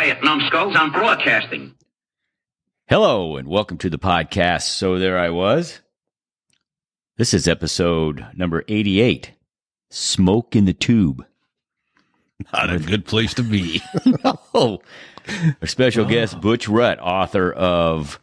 Quiet, numbskulls, I'm broadcasting. Hello, and welcome to the podcast. So there I was. This is episode number 88, Smoke in the Tube. Not a good place to be. No. Our special guest, Butch Rutt, author of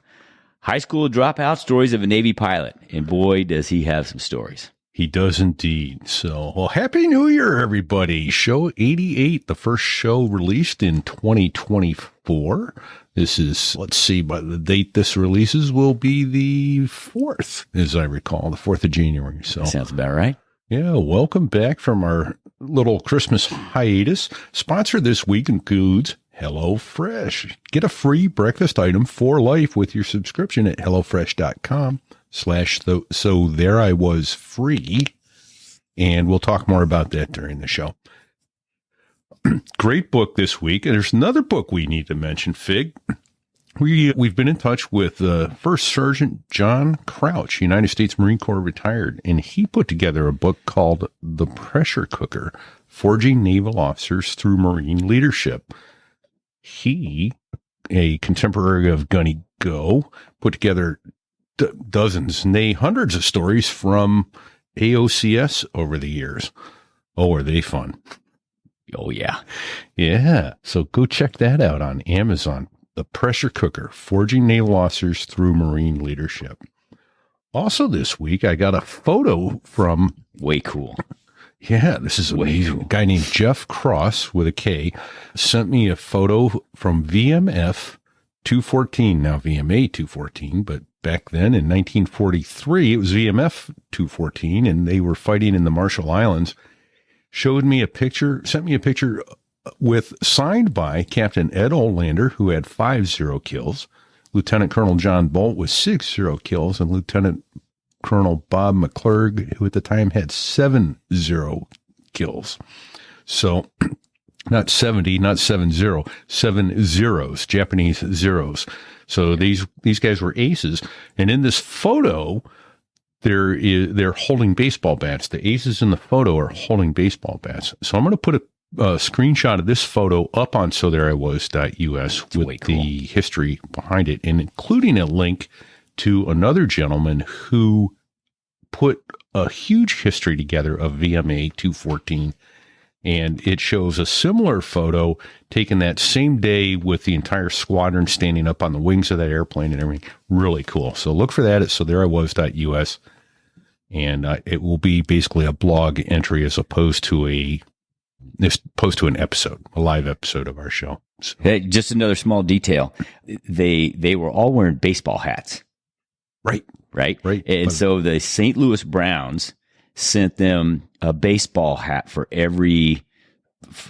High School Dropout, Stories of a Navy Pilot. And boy, does he have some stories. He does indeed. So, well, Happy New Year, everybody. Show 88, the first show released in 2024. This is, let's see, by the date this releases will be the 4th, as I recall, the 4th of January. So Sounds about right. Yeah, welcome back from our little Christmas hiatus. Sponsor this week includes HelloFresh. Get a free breakfast item for life with your subscription at HelloFresh.com/so there I was free. And we'll talk more about that during the show. Great book this week. And there's another book we need to mention, Fig. We've been in touch with First Sergeant John Crouch, United States Marine Corps retired, and he put together a book called The Pressure Cooker, Forging Naval Officers Through Marine Leadership. He, a contemporary of Gunny Go, put together dozens, nay, hundreds of stories from AOCS over the years. Oh, are they fun? Oh, yeah. Yeah. So go check that out on Amazon. The Pressure Cooker, Forging Naval Officers Through Marine Leadership. Also this week, I got a photo from... Way cool. Yeah, this is amazing. Cool. A guy named Jeff Cross with a K sent me a photo from VMF 214. Now VMA 214, but back then in 1943, it was VMF 214, and they were fighting in the Marshall Islands. Sent me a picture with signed by Captain Ed Olander, who had 50 kills, Lieutenant Colonel John Bolt with 60 kills, and Lieutenant Colonel Bob McClurg, who at the time had 70 kills. So not 70, not 70, 7 zeros, Japanese zeros. So these guys were aces. And in this photo, they're holding baseball bats. The aces in the photo are holding baseball bats. So I'm going to put a screenshot of this photo up on sothereiwas.us with the history behind it, and including a link to another gentleman who put a huge history together of VMA 214. And it shows a similar photo taken that same day with the entire squadron standing up on the wings of that airplane and everything. Really cool. So look for that at sothereiwas.us. And it will be basically a blog entry as opposed to an episode, a live episode of our show. So. Hey, just another small detail. They were all wearing baseball hats. Right. And so the St. Louis Browns sent them a baseball hat for every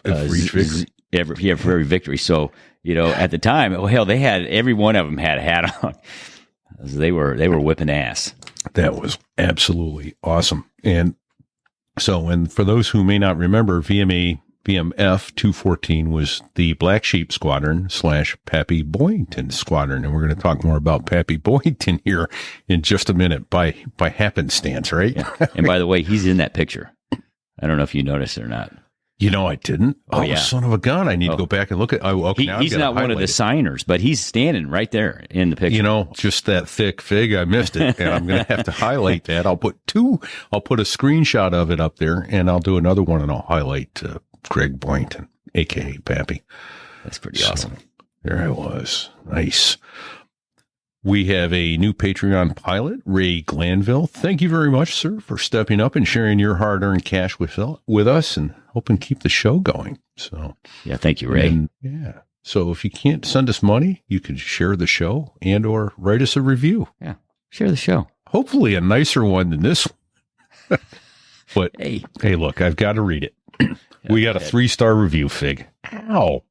victory. So, at the time, they had, every one of them had a hat on. They were whipping ass. That was absolutely awesome. And for those who may not remember, VMF 214 was the Black Sheep Squadron / Pappy Boyington Squadron. And we're going to talk more about Pappy Boyington here in just a minute by happenstance, right? Yeah. And by the way, he's in that picture. I don't know if you noticed it or not. I didn't. Oh, yeah. Son of a gun. I need to go back and look at he's not one of the signers, but he's standing right there in the picture. Just that thick Fig. I missed it. And I'm going to have to highlight that. I'll put a screenshot of it up there, and I'll do another one, and I'll highlight Greg Boynton, a.k.a. Pappy. That's pretty awesome. There I was. Nice. We have a new Patreon pilot, Ray Glanville. Thank you very much, sir, for stepping up and sharing your hard-earned cash with us and helping keep the show going. So, yeah, thank you, Ray. So if you can't send us money, you can share the show and or write us a review. Yeah, share the show. Hopefully a nicer one than this one. But hey, look, I've got to read it. We got a 3-star review, Fig. Ow.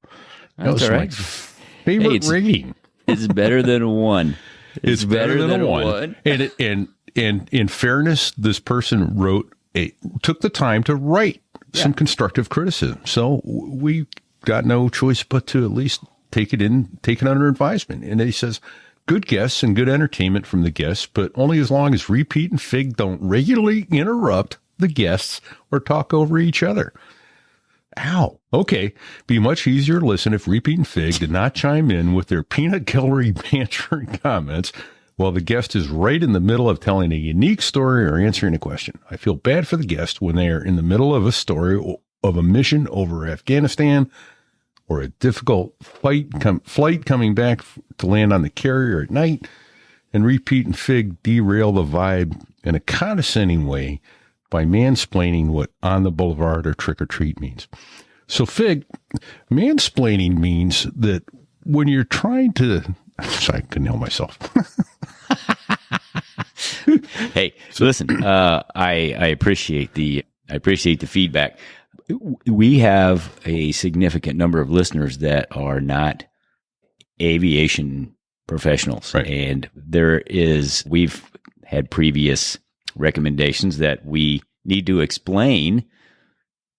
That was my favorite rating. It's better than a 1. It's better than a 1. And in fairness, this person took the time to write some constructive criticism. So we got no choice but to at least take it under advisement. And he says, good guests and good entertainment from the guests, but only as long as Repeat and Fig don't regularly interrupt the guests or talk over each other. Ow. Okay. Be much easier to listen if Repeat and Fig did not chime in with their peanut gallery banter and comments while the guest is right in the middle of telling a unique story or answering a question. I feel bad for the guest when they are in the middle of a story of a mission over Afghanistan or a difficult flight coming back to land on the carrier at night, and Repeat and Fig derail the vibe in a condescending way by mansplaining what on the boulevard or trick or treat means. So Fig, mansplaining means that when you're trying to, sorry, I couldn't help myself. Hey, so listen, I appreciate the feedback. We have a significant number of listeners that are not aviation professionals. Right. And we've had previous recommendations that we need to explain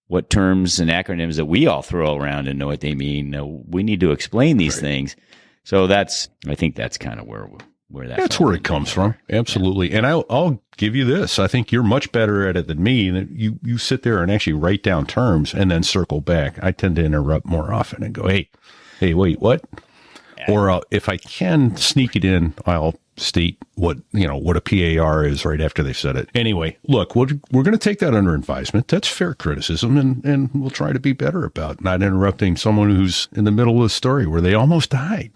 what terms and acronyms that we all throw around and know what they mean. We need to explain these things. So I think that's kind of where that's where it comes from. Absolutely. Yeah. And I'll give you this. I think you're much better at it than me. You sit there and actually write down terms and then circle back. I tend to interrupt more often and go, hey, wait, what? Or if I can sneak it in, I'll state what a PAR is right after they said it. Anyway, look, we're going to take that under advisement. That's fair criticism, and we'll try to be better about not interrupting someone who's in the middle of a story where they almost died.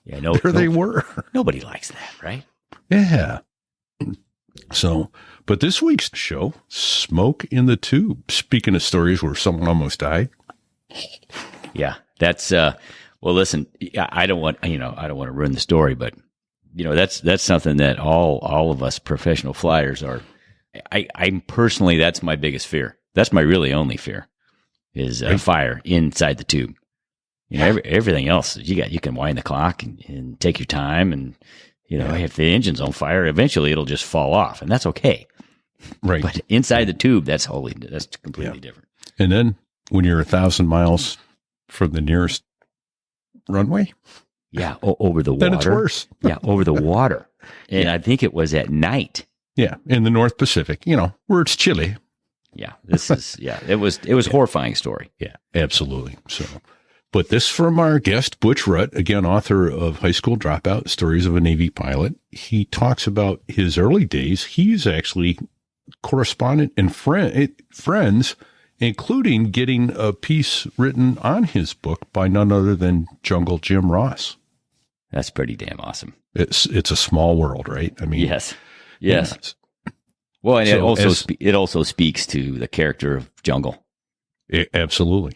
Yeah, they were. Nobody likes that, right? Yeah. So, but this week's show, Smoke in the Tube. Speaking of stories where someone almost died. Yeah, that's well, listen, I don't want to ruin the story, but that's something that all of us professional flyers are. I'm personally, that's my biggest fear. That's my really only fear is fire inside the tube. Everything else you can wind the clock and take your time, and if the engine's on fire, eventually it'll just fall off, and that's okay. Right. But inside the tube, that's completely different. And then when you're 1,000 miles from the nearest runway, over the water, then it's worse. Over the water, and I think it was at night. Yeah, in the North Pacific, where it's chilly. Yeah, it was horrifying story. Yeah, absolutely. So, but this from our guest, Butch Rutt, again, author of High School Dropout, Stories of a Navy Pilot. He talks about his early days. He's actually correspondent and friends, including getting a piece written on his book by none other than Jungle Jim Ross. That's pretty damn awesome. It's a small world, right? I mean, yes. Well, and it also speaks to the character of Jungle. Absolutely.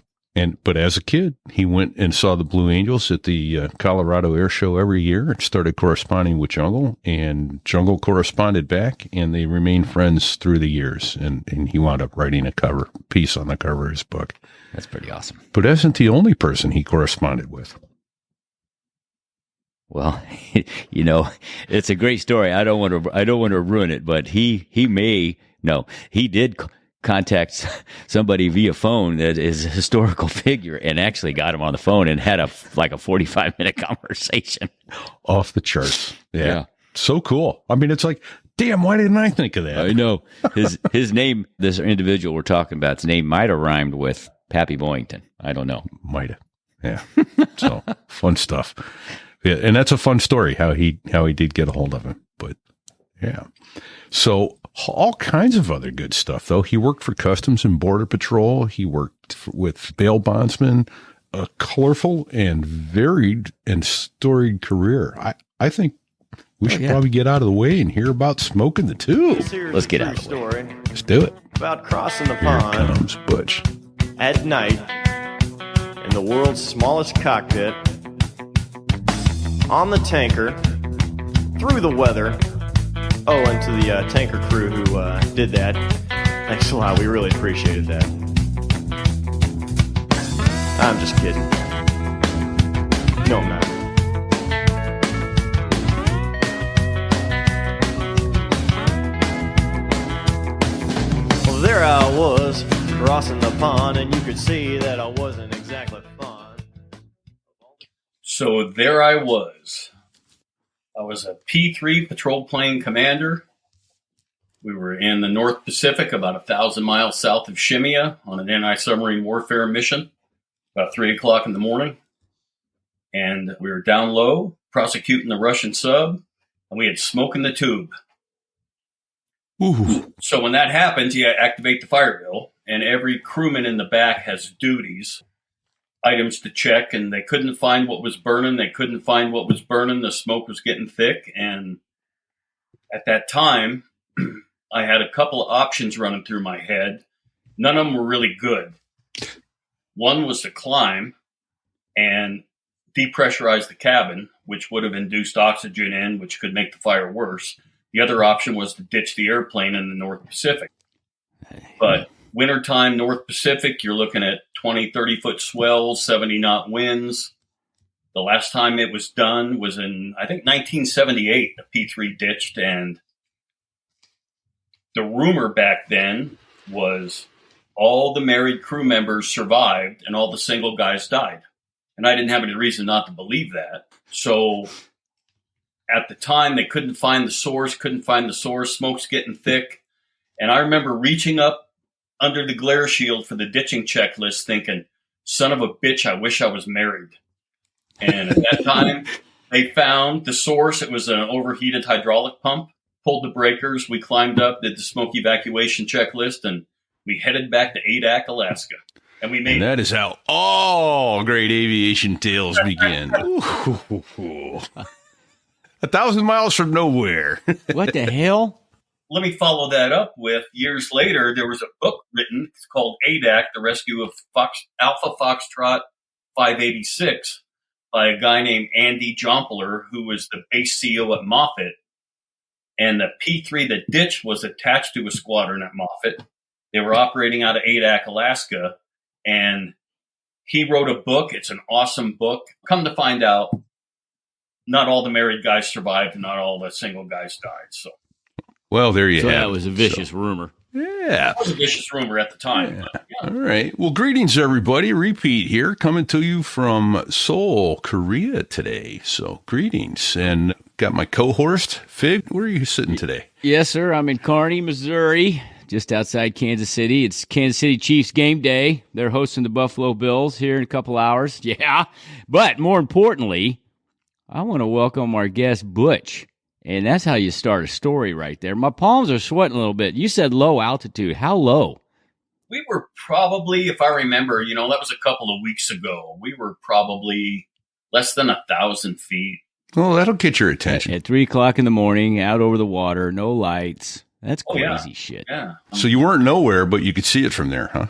But as a kid, he went and saw the Blue Angels at the Colorado Air Show every year and started corresponding with Jungle, and Jungle corresponded back, and they remained friends through the years. And he wound up writing a cover piece on the cover of his book. That's pretty awesome. But isn't the only person he corresponded with. Well, it's a great story. I don't want to ruin it, but he did contact somebody via phone that is a historical figure and actually got him on the phone and had a 45-minute conversation. Off the charts. Yeah. So cool. I mean, it's like, damn, why didn't I think of that? I know. His name, this individual we're talking about, his name might have rhymed with Pappy Boyington. I don't know. Might have. Yeah. So fun stuff. Yeah. And that's a fun story, how he did get a hold of him. But yeah. So all kinds of other good stuff, though. He worked for Customs and Border Patrol. He worked with bail bondsmen. A colorful and varied and storied career. I think we should probably get out of the way and hear about Smoke in the Tube. Let's get out of the way. Let's do it. About crossing the Here pond comes Butch. at night in the world's smallest cockpit, on the tanker, through the weather. Oh, and to the tanker crew who did that, thanks a lot. We really appreciated that. I'm just kidding. No, I'm not. Well, there I was, crossing the pond, and you could see that I wasn't exactly fond. So there I was. I was a P-3 patrol plane commander, We were in the North Pacific, about 1,000 miles south of Shimia, on an anti-submarine warfare mission, about 3 o'clock in the morning. And we were down low, prosecuting the Russian sub, and we had smoke in the tube. Ooh. So when that happens, you activate the fire bill, and every crewman in the back has duties, items to check, and they couldn't find what was burning. The smoke was getting thick, and at that time, I had a couple of options running through my head. None of them were really good. One was to climb and depressurize the cabin, which would have induced oxygen in, which could make the fire worse. The other option was to ditch the airplane in the North Pacific. But wintertime, North Pacific, you're looking at 20, 30-foot swells, 70-knot winds. The last time it was done was in, I think, 1978. The P-3 ditched, and the rumor back then was all the married crew members survived and all the single guys died. And I didn't have any reason not to believe that. So at the time, they couldn't find the source, smoke's getting thick. And I remember reaching up under the glare shield for the ditching checklist thinking, son of a bitch, I wish I was married. And at that time, they found the source. It was an overheated hydraulic pump, pulled the breakers. We climbed up, did the smoke evacuation checklist, and we headed back to Adak, Alaska. And we made That is how all great aviation tales begin. 1,000 miles from nowhere. What the hell? Let me follow that up with years later, there was a book written. It's called Adak, The Rescue of Alpha Foxtrot 586 by a guy named Andy Jompler, who was the base CO at Moffett. And the P-3 that ditched was attached to a squadron at Moffett. They were operating out of Adak, Alaska. And he wrote a book. It's an awesome book. Come to find out, not all the married guys survived and not all the single guys died. So, well, there you have it. So that was a vicious rumor. Yeah. It was a vicious rumor at the time. Yeah. But, yeah. All right. Well, greetings, everybody. Repeat here, coming to you from Seoul, Korea today. So, greetings. And got my co-host, Fig. Where are you sitting today? Yes, sir. I'm in Kearney, Missouri, just outside Kansas City. It's Kansas City Chiefs game day. They're hosting the Buffalo Bills here in a couple hours. Yeah. But more importantly, I want to welcome our guest, Butch. And that's how you start a story right there. My palms are sweating a little bit. You said low altitude. How low? We were probably, if I remember, that was a couple of weeks ago. We were probably less than 1,000 feet. Well, that'll get your attention. At 3 o'clock in the morning, out over the water, no lights. That's crazy shit. Yeah. So you weren't nowhere, but you could see it from there, huh?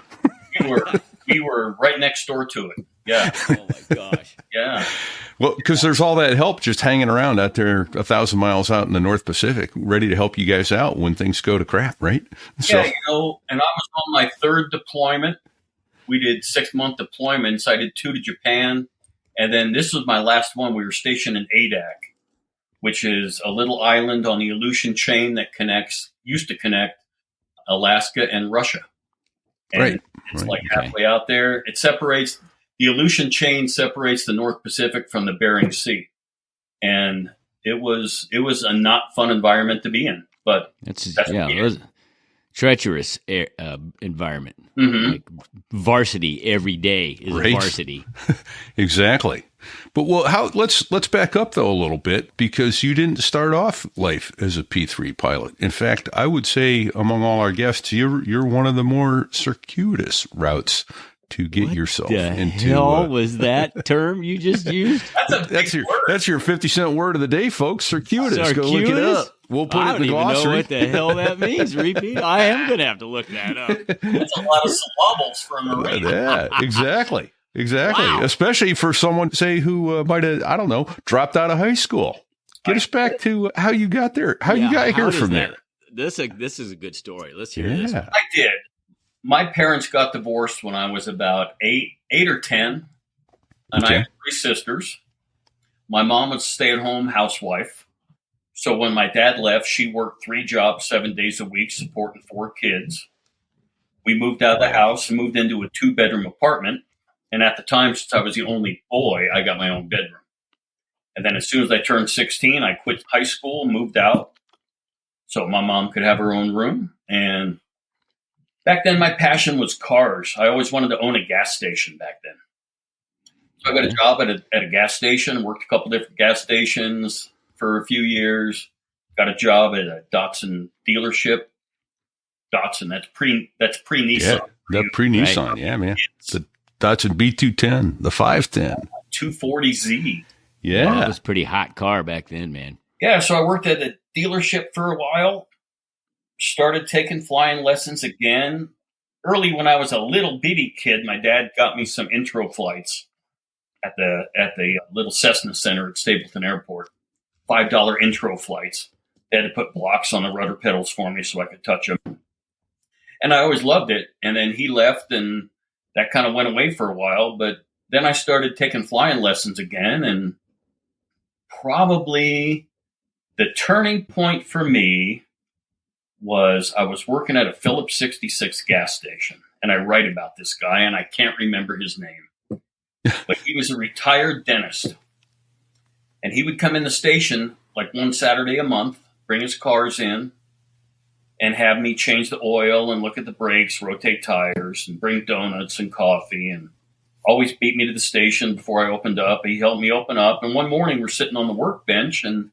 We were right next door to it. Yeah. Oh, my gosh. Yeah. Well, because there's all that help just hanging around out there 1,000 miles out in the North Pacific, ready to help you guys out when things go to crap, right? Yeah, and I was on my third deployment. We did 6-month deployments. I did 2 to Japan. And then this was my last one. We were stationed in Adak, which is a little island on the Aleutian chain that used to connect Alaska and Russia. And right. It's like halfway out there. The Aleutian chain separates the North Pacific from the Bering Sea. And it was a not fun environment to be in, but that's it was treacherous environment. Mm-hmm. Like varsity every day is varsity. Exactly. But let's back up though a little bit, because you didn't start off life as a P-3 pilot. In fact, I would say among all our guests, you're one of the more circuitous routes to get yourself into. What the hell was that term you just used? That's your 50-cent word of the day, folks. Circuitous. Go look it up. We'll put it in the glossary. I don't even know what the hell that means, Repeat. I am going to have to look that up. That's a lot of syllables for a Marine. Yeah, exactly. Wow. Especially for someone, say, who might have, I don't know, dropped out of high school. Get us back to how you got there. How you got here from there. This is a good story. Let's hear this. I did. My parents got divorced when I was about 8 or 10, and I have 3 sisters. My mom was a stay-at-home housewife. So when my dad left, she worked 3 jobs, 7 days a week, supporting 4 kids. We moved out of the house and moved into a 2-bedroom apartment. And at the time, since I was the only boy, I got my own bedroom. And then as soon as I turned 16, I quit high school, moved out. so my mom could have her own room. And back then, my passion was cars. I always wanted to own a gas station back then. So I got a job at a gas station, worked a couple different gas stations for a few years, got a job at a Datsun dealership. Datsun, that's pre-Nissan. Yeah, that pre-Nissan, right? Yeah, man. The Datsun B210, the 510. 240Z. Yeah. Wow, that was a pretty hot car back then, man. Yeah, so I worked at a dealership for a while, started taking flying lessons again. Early when I was a little bitty kid, my dad got me some intro flights at the little Cessna Center at Stapleton Airport. $5 intro flights. They had to put blocks on the rudder pedals for me so I could touch them. And I always loved it. And then he left, and that kind of went away for a while. But then I started taking flying lessons again. And probably the turning point for me was I was working at a Phillips 66 gas station. And I write about this guy, and I can't remember his name. But he was a retired dentist. And he would come in the station like one Saturday a month, bring his cars in, and have me change the oil and look at the brakes, rotate tires, and bring donuts and coffee, and always beat me to the station before I opened up. He helped me open up. And one morning we're sitting on the workbench, and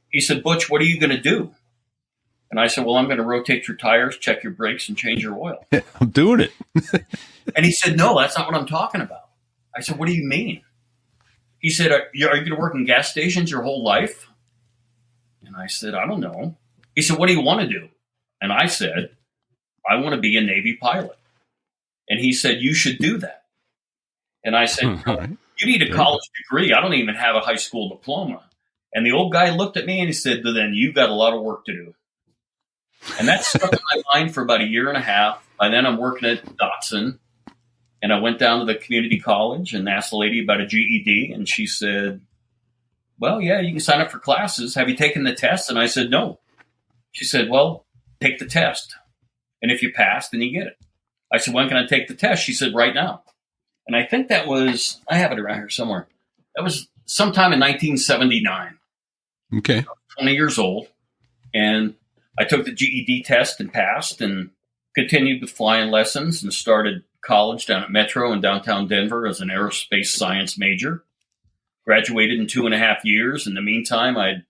he said, "Butch, what are you going to do?" And I said, "Well, I'm going to rotate your tires, check your brakes, and change your oil." I'm doing it. And he said, "No, that's not what I'm talking about." I said, "What do you mean?" He said, are you going to work in gas stations your whole life?" And I said, "I don't know." He said, "What do you want to do?" And I said, "I want to be a Navy pilot." And he said, "You should do that." And I said, Right. "You need a college degree. I don't even have a high school diploma." And the old guy looked at me and he said, "Then you got a lot of work to do." And that stuck in my mind for about a year and a half. By then I'm working at Datsun. And I went down to the community college and asked the lady about a GED. And she said, "Well, yeah, you can sign up for classes. Have you taken the test?" And I said, "No." She said, "Well, take the test. And if you pass, then you get it." I said, "When can I take the test?" She said, "Right now." And I think that was, I have it around here somewhere. That was sometime in 1979. Okay. 20 years old. And I took the GED test and passed and continued with flying lessons and started college down at Metro in downtown Denver as an aerospace science major. Graduated in 2.5 years. In the meantime, I'd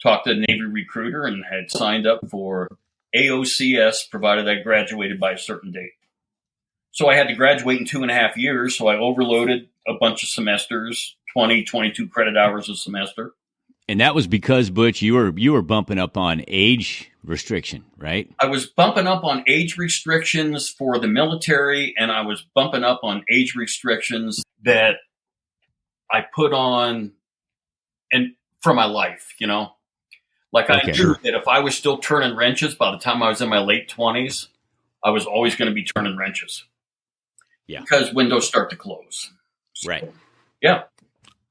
talked to a Navy recruiter and had signed up for AOCS, provided I graduated by a certain date. So I had to graduate in 2.5 years. So I overloaded a bunch of semesters, 22 credit hours a semester. And that was because, Butch, you were bumping up on age restriction, right? I was bumping up on age restrictions for the military, and I was bumping up on age restrictions that I put on and for my life, you know? Like I knew that if I was still turning wrenches by the time I was in my late 20s, I was always going to be turning wrenches. Yeah. Because windows start to close. So, right. Yeah.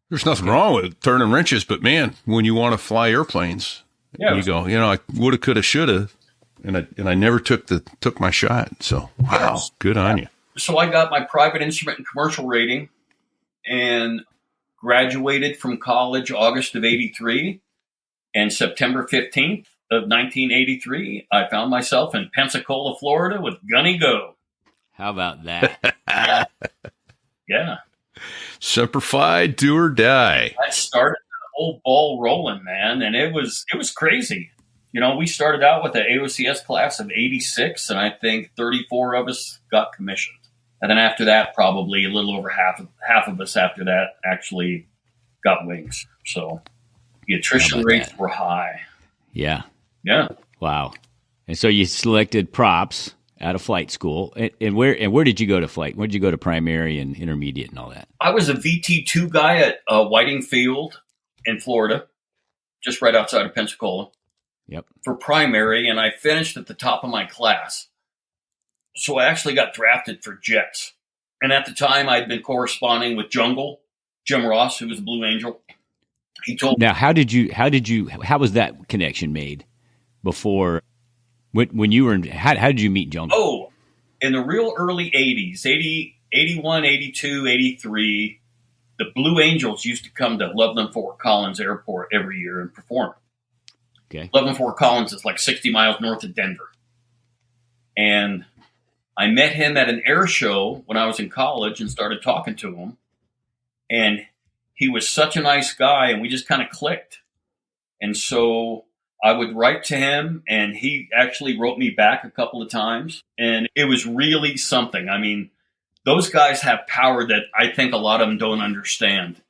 There's nothing wrong with turning wrenches, but man, when you want to fly airplanes, you go, I woulda, coulda, shoulda, and I never took my shot. So wow, good on you. So I got my private instrument and commercial rating, and graduated from college August of '83, and September 15th of 1983, I found myself in Pensacola, Florida, with Gunny Go. How about that? Yeah. Semper Fi, do or die. I started the whole ball rolling, man, and it was crazy. You know, we started out with an AOCS class of 86, and I think 34 of us got commissioned. And then after that, probably a little over half of us after that actually got wings. So the attrition rates were high. Yeah. Yeah. Wow. And so you selected props out of flight school. And where did you go to flight? Where did you go to primary and intermediate and all that? I was a VT2 guy at Whiting Field in Florida, just right outside of Pensacola. Yep. For primary, and I finished at the top of my class. So I actually got drafted for jets. And at the time, I'd been corresponding with Jungle, Jim Ross, who was the Blue Angel. He told me. Now, how was that connection made before, when you were in, how did you meet Jungle? Oh, in the real early 80s, 80, 81, 82, 83, the Blue Angels used to come to Loveland Fort Collins Airport every year and perform. Okay. 11 Fort Collins is like 60 miles north of Denver. And I met him at an air show when I was in college and started talking to him. And he was such a nice guy, and we just kind of clicked. And so I would write to him, and he actually wrote me back a couple of times. And it was really something. I mean, those guys have power that I think a lot of them don't understand.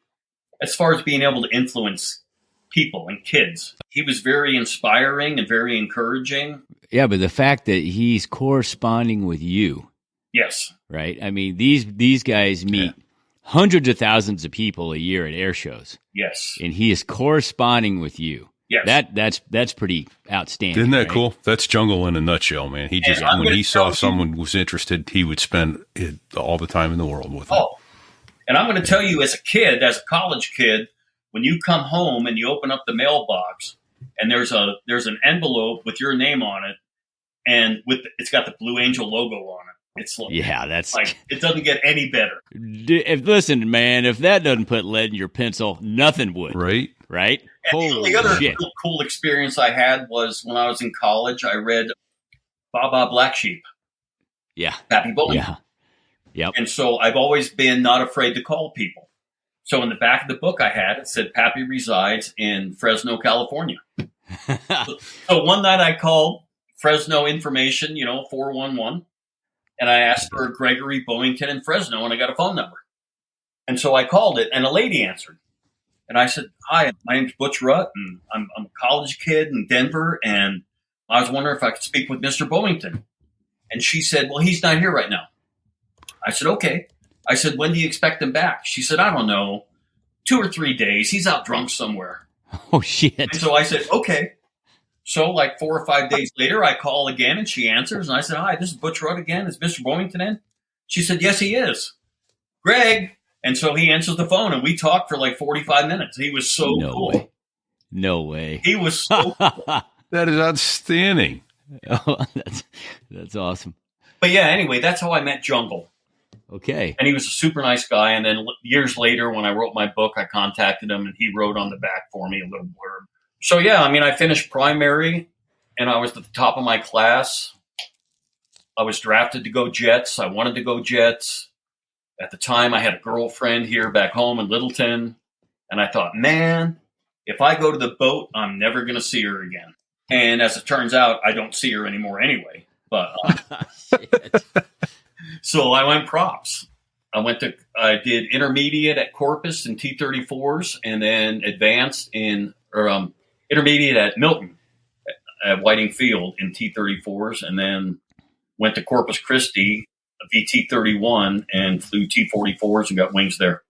As far as being able to influence people and kids, he was very inspiring and very encouraging. Yeah, but the fact that he's corresponding with you, Yes. right? I mean, these guys meet hundreds of thousands of people a year at air shows, Yes. and he is corresponding with you. Yes. That's pretty outstanding. Isn't that right? cool? That's jungle in a nutshell, man. He just, And I'm when gonna he saw tell you- someone was interested, he would spend all the time in the world with them. Oh, and I'm going to tell you, as a college kid, when you come home and you open up the mailbox, and there's an envelope with your name on it, and it's got the Blue Angel logo on it. It's like, Yeah, that's like it doesn't get any better. Listen, man, if that doesn't put lead in your pencil, nothing would. Right? Right? And the Holy only other shit! real cool experience I had was when I was in college. I read Baba Black Sheep, Yeah, Pappy Bowling. yeah, yep. And so I've always been not afraid to call people. So in the back of the book I had, it said Pappy resides in Fresno, California. So one night I called Fresno information, 411, and I asked for Gregory Bowington in Fresno, and I got a phone number. And so I called it, and a lady answered. And I said, "Hi, my name's Butch Rutt, and I'm a college kid in Denver, and I was wondering if I could speak with Mr. Bowington." And she said, "Well, he's not here right now." I said, "Okay." I said, "When do you expect him back?" She said, "I don't know, 2 or 3 days. He's out drunk somewhere." Oh shit! And so I said, "Okay." So like 4 or 5 days later, I call again, and she answers, and I said, "Hi, this is Butch Rutt again. Is Mr. Bowington in?" She said, "Yes, he is." "Greg." And so he answers the phone, and we talked for like 45 minutes. He was so No cool. way. No way. He was so cool. That is outstanding. Oh, that's awesome. But yeah, anyway, that's how I met Jungle. Okay. And he was a super nice guy. And then years later, when I wrote my book, I contacted him, and he wrote on the back for me a little blurb. So yeah, I mean, I finished primary, and I was at the top of my class. I was drafted to go Jets. I wanted to go Jets. At the time, I had a girlfriend here back home in Littleton. And I thought, man, if I go to the boat, I'm never going to see her again. And as it turns out, I don't see her anymore anyway. But Shit. so I went props. I did intermediate at Corpus in T-34s, and then advanced intermediate at Milton at Whiting Field in T-34s, and then went to Corpus Christi, a VT-31, and flew T-44s and got wings there.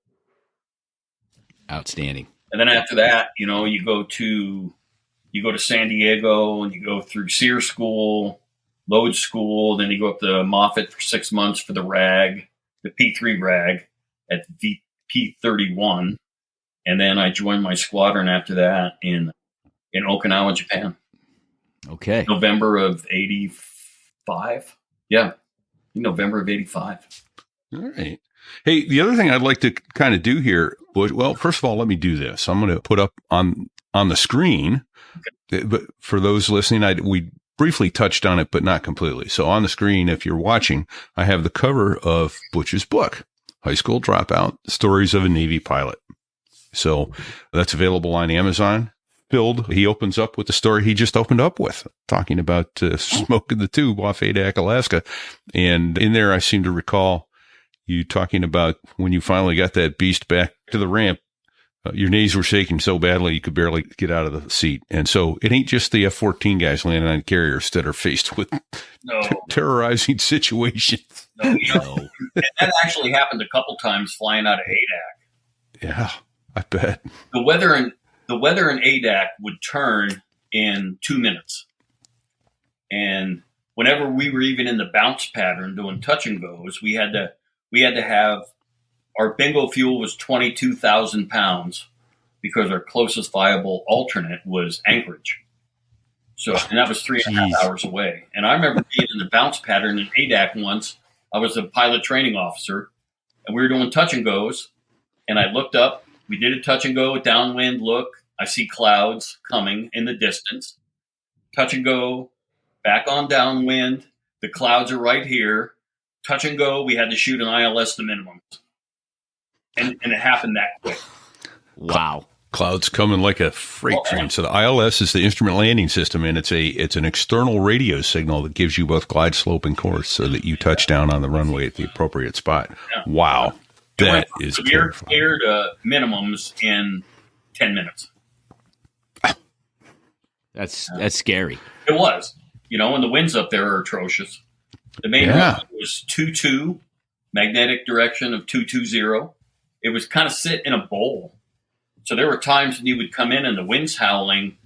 Outstanding. And then after that, you go to San Diego, and you go through SEER school, load school, then you go up to Moffett for 6 months for the RAG, the P3 RAG at P31. And then I joined my squadron after that in Okinawa, Japan. Okay. November of 85. Yeah. November of 85. All right. Hey, the other thing I'd like to kind of do here, Butch, well, first of all, let me do this. I'm going to put up on the screen, but for those listening, we briefly touched on it, but not completely. So on the screen, if you're watching, I have the cover of Butch's book, High School Dropout, Stories of a Navy Pilot. So that's available on Amazon. He opens up with the story he just opened up with, talking about smoking the tube off Adak, Alaska. And in there, I seem to recall you talking about when you finally got that beast back to the ramp, your knees were shaking so badly you could barely get out of the seat. And so it ain't just the F-14 guys landing on carriers that are faced with terrorizing situations. No. And that actually happened a couple times flying out of Adak. Yeah, I bet. The weather in Adak would turn in 2 minutes. And whenever we were even in the bounce pattern doing touch and goes, we had to have our bingo fuel was 22,000 pounds because our closest viable alternate was Anchorage. So, and that was 3.5 hours away. And I remember being in the bounce pattern in Adak once. I was a pilot training officer, and we were doing touch and goes. And I looked up. We did a touch and go, downwind look. I see clouds coming in the distance. touch and go, back on downwind. The clouds are right here. Touch and go. We had to shoot an ILS to minimum. And it happened that quick. Wow. Clouds coming like a freight train. So the ILS is the instrument landing system, and it's an external radio signal that gives you both glide slope and course so that you touch down on the runway at the appropriate spot. Yeah. Wow. That is terrifying. Cleared minimums in 10 minutes. That's scary. It was. And the winds up there are atrocious. The main one was 2-2, magnetic direction of 220. It was kind of sit in a bowl. So there were times when you would come in and the wind's howling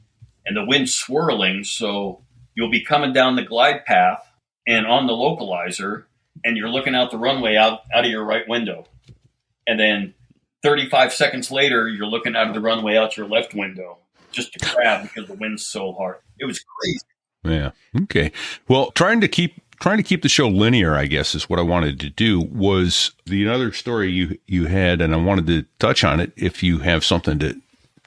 and the wind's swirling. So you'll be coming down the glide path and on the localizer, and you're looking out the runway out of your right window. And then 35 seconds later, you're looking out of the runway out your left window just to grab because the wind's so hard. It was crazy. Yeah. Okay. Well, trying to keep the show linear, I guess, is what I wanted to do. Was the other story you had, and I wanted to touch on it if you have something to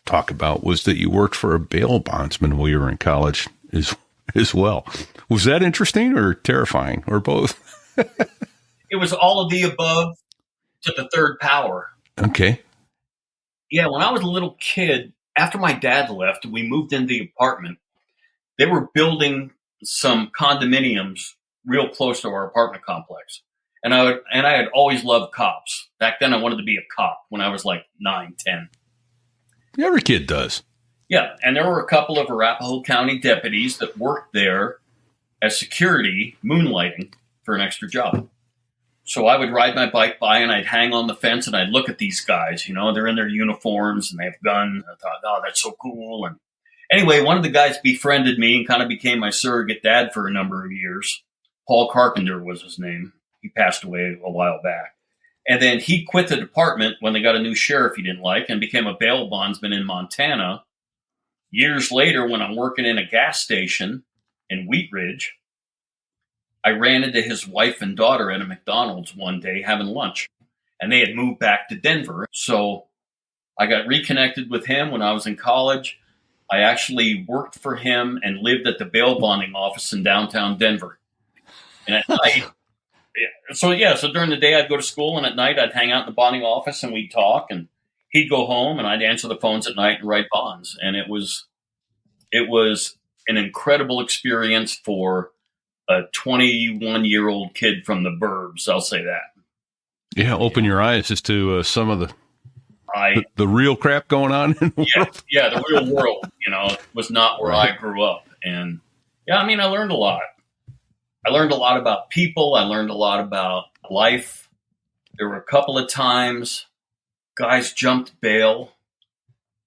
talk about, was that you worked for a bail bondsman while you were in college as well. Was that interesting or terrifying or both? It was all of the above to the third power. Okay. Yeah, when I was a little kid, after my dad left, we moved into the apartment. They were building some condominiums real close to our apartment complex. And I had always loved cops. Back then I wanted to be a cop when I was like 9, 10. Every kid does. Yeah. And there were a couple of Arapahoe County deputies that worked there as security, moonlighting for an extra job. So I would ride my bike by and I'd hang on the fence and I'd look at these guys, they're in their uniforms and they have guns. I thought, oh, that's so cool. And anyway, one of the guys befriended me and kind of became my surrogate dad for a number of years. Paul Carpenter was his name. He passed away a while back. And then he quit the department when they got a new sheriff he didn't like and became a bail bondsman in Montana. Years later, when I'm working in a gas station in Wheat Ridge, I ran into his wife and daughter at a McDonald's one day having lunch. And they had moved back to Denver. So I got reconnected with him when I was in college. I actually worked for him and lived at the bail bonding office in downtown Denver. And at night, so during the day I'd go to school, and at night I'd hang out in the bonding office and we'd talk, and he'd go home and I'd answer the phones at night and write bonds. And it was an incredible experience for a 21-year-old kid from the burbs. I'll say that. Yeah. Open your eyes as to some of the real crap going on in the world. Yeah, the real world, was not where I grew up. And I learned a lot. I learned a lot about people. I learned a lot about life. There were a couple of times guys jumped bail.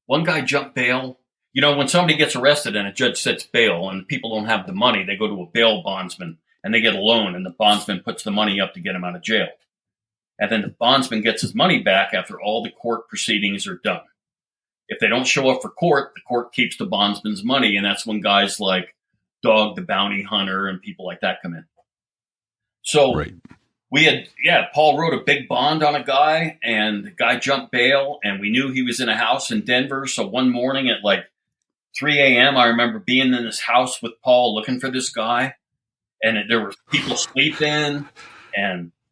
One guy jumped bail. When somebody gets arrested and a judge sets bail and people don't have the money, they go to a bail bondsman and they get a loan, and the bondsman puts the money up to get him out of jail. And then the bondsman gets his money back after all the court proceedings are done. If they don't show up for court, the court keeps the bondsman's money, and that's when guys like Dog the Bounty Hunter and people like that come in. So Paul wrote a big bond on a guy, and the guy jumped bail, and we knew he was in a house in Denver. So one morning at like 3 a.m., I remember being in this house with Paul looking for this guy, and there were people sleeping.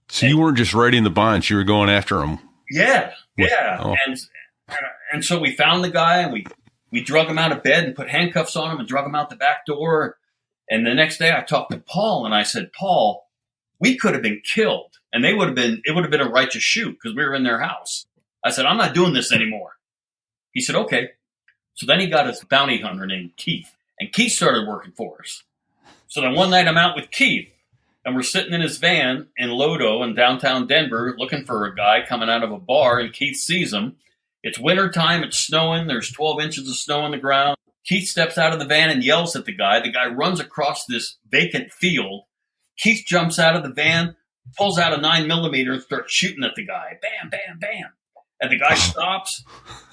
So you weren't just writing the bonds, you were going after him. Yeah. Oh. And so we found the guy, and we drug him out of bed and put handcuffs on him and drug him out the back door. And the next day I talked to Paul and I said, Paul, we could have been killed, and it would have been a righteous shoot because we were in their house. I said, I'm not doing this anymore. He said, okay. So then he got his bounty hunter named Keith, and Keith started working for us. So then one night I'm out with Keith, and we're sitting in his van in Lodo in downtown Denver looking for a guy coming out of a bar, and Keith sees him. It's wintertime. It's snowing. There's 12 inches of snow on the ground. Keith steps out of the van and yells at the guy. The guy runs across this vacant field. Keith jumps out of the van, pulls out a 9mm and starts shooting at the guy. Bam, bam, bam. And the guy stops.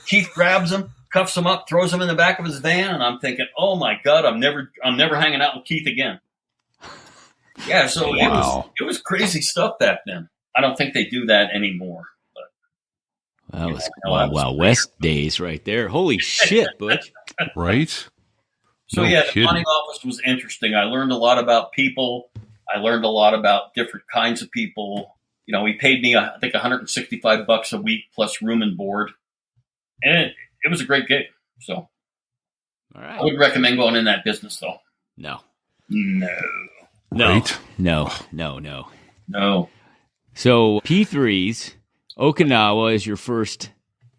Keith grabs him, cuffs him up, throws him in the back of his van. And I'm thinking, oh my God, I'm never hanging out with Keith again. Yeah, so it was crazy stuff back then. I don't think they do that anymore. That was Wild West days right there. Holy shit, Butch. Right? So No yeah, the kidding. hunting office was interesting. I learned a lot about people. I learned a lot about different kinds of people. You know, he paid me, I think, $165 a week plus room and board, and it was a great gig. So All I right. would recommend going in that business, though. No. No, Right? no. So P3s, Okinawa is your first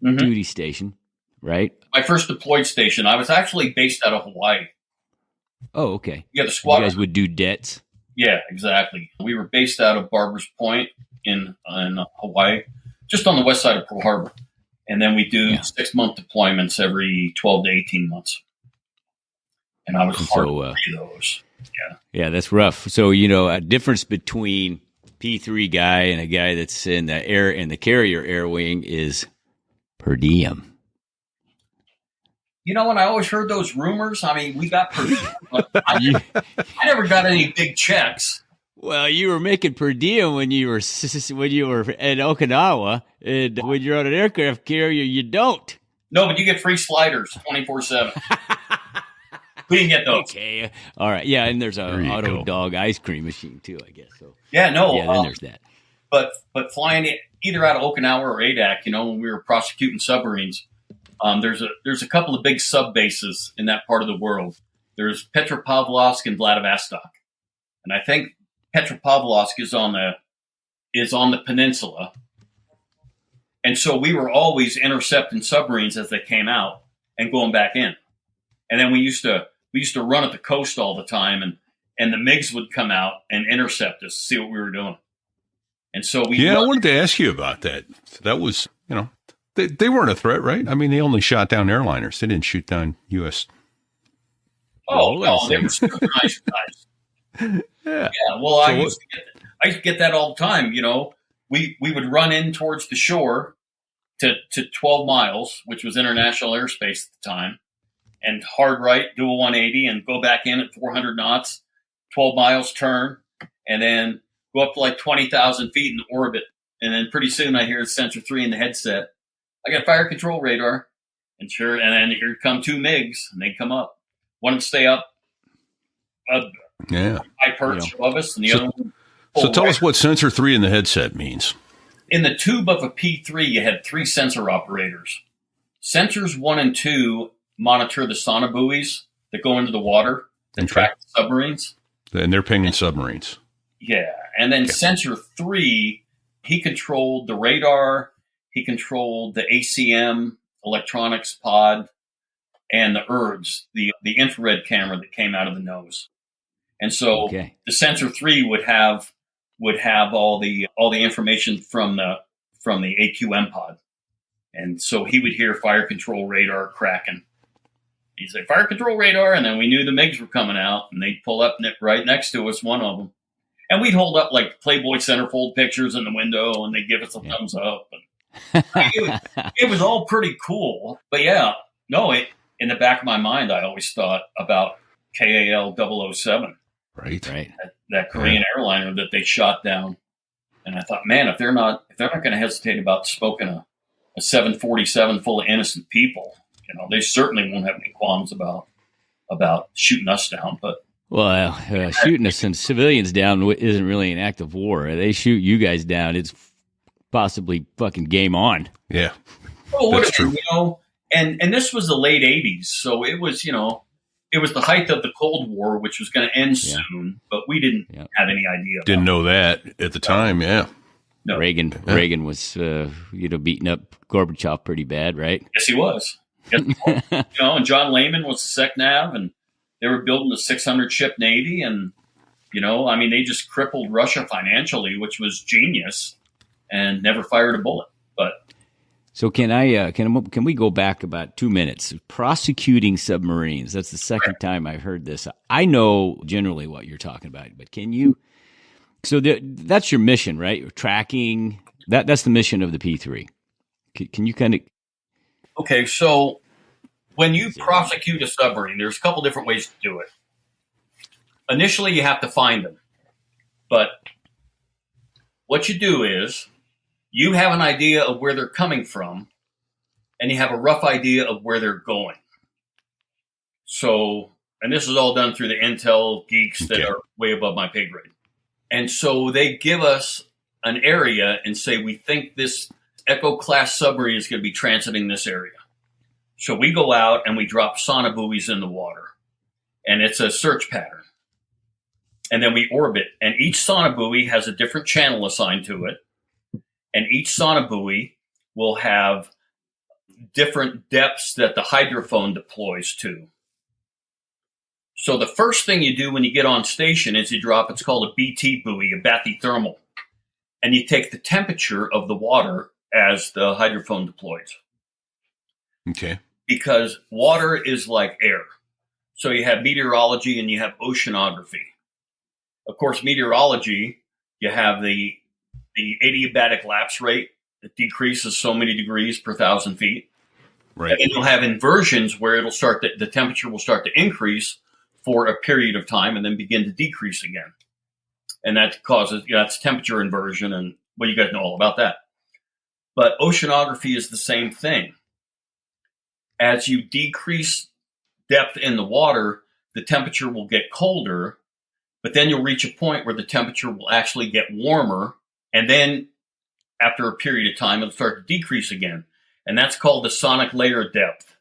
Mhm. duty station, right? My first deployed station. I was actually based out of Hawaii. Oh, okay. Yeah, the You squadron. guys would do debts. Yeah, exactly. We were based out of Barbers Point in Hawaii, just on the west side of Pearl Harbor. And then we do 6-month deployments every 12 to 18 months. And I was And hard so, to see those. Yeah, that's rough. So, you know, a difference between P3 guy and a guy that's in the carrier air wing is per diem. You know, when I always heard those rumors, I mean, we got per diem, but I never got any big checks. Well, you were making per diem when you were in Okinawa, and when you're on an aircraft carrier, you don't. No, but you get free sliders 24/7. We didn't get those. Okay, all right, yeah, and there's a There you auto go. dog ice cream machine too, I guess. So Yeah, no. yeah, then there's that. But flying either out of Okinawa or ADAC, you know, when we were prosecuting submarines, there's a couple of big sub bases in that part of the world. There's Petropavlovsk and Vladivostok, and I think Petropavlovsk is on the peninsula, and so we were always intercepting submarines as they came out and going back in. And then we used to run at the coast all the time, and the MiGs would come out and intercept us to see what we were doing. And so I wanted to ask you about that. That was, you know, they weren't a threat, right? I mean, they only shot down airliners. They didn't shoot down U.S. Oh, no, they were super nice guys. Yeah. Well, I used to get that all the time. You know, we would run in towards the shore to 12 miles, which was international airspace at the time, and hard right, do a 180 and go back in at 400 knots, 12 miles turn, and then go up to like 20,000 feet in orbit. And then pretty soon I hear sensor 3 in the headset. I got fire control radar. And then here come 2 MiGs, and they come up. One would stay up high perch above us, and the other one. So tell us what sensor 3 in the headset means. In the tube of a P3, you had 3 sensor operators. Sensors 1 and 2 monitor the sonobuoys that go into the water and track the submarines. And they're pinging submarines. Yeah. And then sensor 3, he controlled the radar, he controlled the ACM electronics pod, and the ERDS, the infrared camera that came out of the nose. And so the sensor 3 would have all the information from the AQM pod. And so he would hear fire control radar cracking. He'd say, fire control radar, and then we knew the MiGs were coming out, and they'd pull up right next to us, one of them. And we'd hold up like Playboy centerfold pictures in the window, and they'd give us a thumbs up. And it was all pretty cool. But in the back of my mind, I always thought about KAL 007. Right. That Korean airliner that they shot down. And I thought, man, if they're not going to hesitate about smoking a 747 full of innocent people, you know, they certainly won't have any qualms about shooting us down. But shooting us and civilians down isn't really an act of war. They shoot you guys down, it's possibly fucking game on. Yeah, that's true. You know, and this was the late 80s, so it was, you know, it was the height of the Cold War, which was going to end soon, but we didn't have any idea. Didn't know that at the time. Yeah. No. Reagan was, beating up Gorbachev pretty bad, right? Yes, he was. Yes, he was. You know, and John Lehman was the SecNav, and they were building a 600 ship Navy, and you know, I mean, they just crippled Russia financially, which was genius, and never fired a bullet. But so can we go back about 2 minutes? Prosecuting submarines. That's the second time I've heard this. I know generally what you're talking about, but can you? So that's your mission, right? You're tracking. That's the mission of the P3. Can you kind of? Okay, so when you prosecute a submarine, there's a couple different ways to do it. Initially, you have to find them, but what you do is you have an idea of where they're coming from, and you have a rough idea of where they're going. So And this is all done through the intel geeks that are way above my pay grade. And so they give us an area and say, we think this Echo-class submarine is going to be transiting this area. So we go out and we drop sonobuoys in the water. And it's a search pattern. And then we orbit. And each sonobuoy has a different channel assigned to it. And each sonobuoy will have different depths that the hydrophone deploys to. So the first thing you do when you get on station is you drop, it's called a BT buoy, a bathythermal. And you take the temperature of the water as the hydrophone deploys. Okay. Because water is like air. So you have meteorology and you have oceanography. Of course, meteorology, you have the adiabatic lapse rate that decreases so many degrees per 1,000 feet. Right. And then you'll have inversions where it'll start the temperature will start to increase for a period of time and then begin to decrease again. And that causes, that's temperature inversion. And well, you guys know all about that. But oceanography is the same thing. As you decrease depth in the water, the temperature will get colder, but then you'll reach a point where the temperature will actually get warmer. And then after a period of time, it'll start to decrease again. And that's called the sonic layer depth.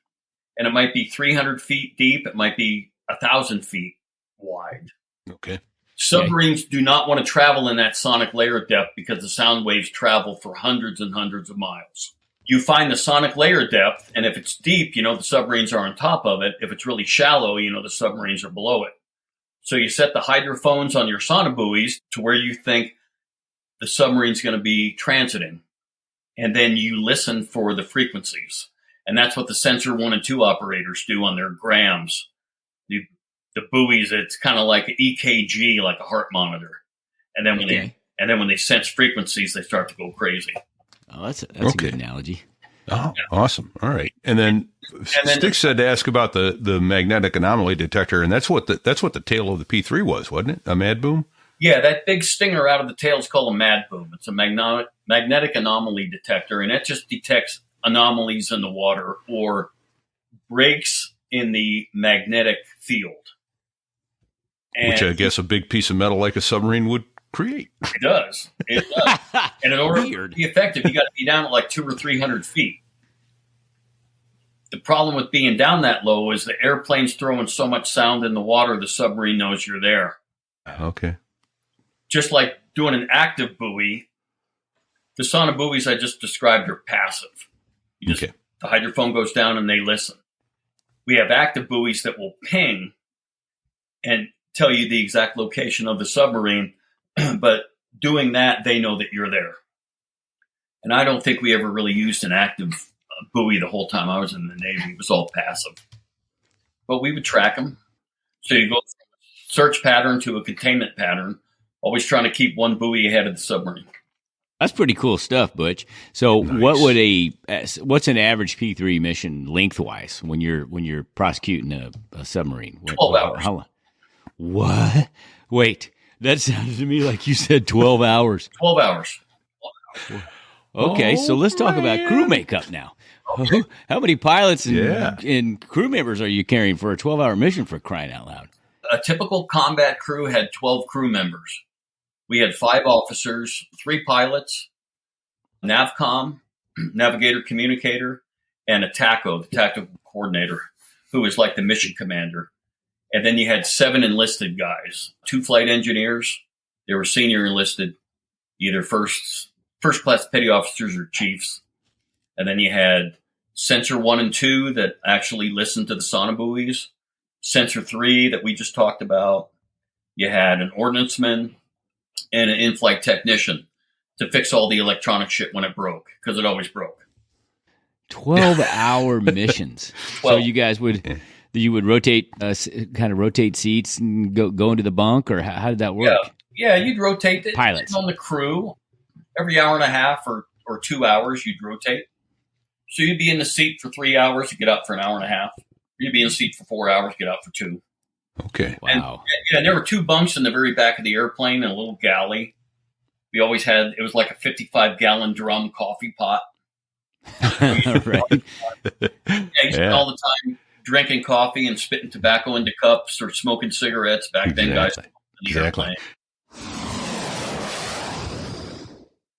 And it might be 300 feet deep. It might be 1,000 feet wide. Okay. Submarines do not want to travel in that sonic layer depth because the sound waves travel for hundreds and hundreds of miles. You find the sonic layer depth, and if it's deep, the submarines are on top of it. If it's really shallow, the submarines are below it. So you set the hydrophones on your sonobuoys to where you think the submarine's going to be transiting. And then you listen for the frequencies. And that's what the sensor 1 and 2 operators do on their grams. The buoys, it's kind of like an EKG, like a heart monitor. And then when they sense frequencies, they start to go crazy. Oh, that's a good analogy. Oh, yeah. Awesome. All right. And then Stick said to ask about the magnetic anomaly detector, and that's what the tail of the P3 was, wasn't it? A mad boom? Yeah, that big stinger out of the tail is called a mad boom. It's a magnetic anomaly detector, and it just detects anomalies in the water or breaks in the magnetic field. And which I guess a big piece of metal like a submarine would create. It does. It does. And in order to be effective, you got to be down at like 200 or 300 feet. The problem with being down that low is the airplane's throwing so much sound in the water, the submarine knows you're there. Okay. Just like doing an active buoy, the sonobuoys I just described are passive. The hydrophone goes down and they listen. We have active buoys that will ping and tell you the exact location of the submarine, but doing that, they know that you're there. And I don't think we ever really used an active buoy the whole time I was in the Navy. It was all passive. But we would track them. So you go from a search pattern to a containment pattern, always trying to keep one buoy ahead of the submarine. That's pretty cool stuff, Butch. So Nice. what's an average P3 mission lengthwise when you're prosecuting a submarine? 12 hours. How long? What? Wait, that sounded to me like you said 12 hours. 12 hours. Okay, so let's talk about crew makeup now. Okay. How many pilots and crew members are you carrying for a 12-hour mission, for crying out loud? A typical combat crew had 12 crew members. We had 5 officers, 3 pilots, NAVCOM, navigator communicator, and a TACO, the tactical coordinator, who was like the mission commander. And then you had 7 enlisted guys, 2 flight engineers. They were senior enlisted, either first class petty officers or chiefs. And then you had sensor 1 and 2 that actually listened to the sonobuoys. Sensor 3 that we just talked about. You had an ordnanceman and an in-flight technician to fix all the electronic shit when it broke, because it always broke. 12-hour missions. So you guys would rotate, kind of rotate seats and go into the bunk, or how did that work? Yeah, you'd rotate it. Pilots on the crew every hour and a half or 2 hours. You'd rotate. So you'd be in the seat for 3 hours, you get out for an hour and a half. You'd be in the seat for 4 hours, get out for 2. Okay. Wow. And there were 2 bunks in the very back of the airplane and a little galley. We always had, it was like a 55-gallon drum coffee pot. Right. You spent all the time drinking coffee and spitting tobacco into cups or smoking cigarettes. Back then, guys. Exactly.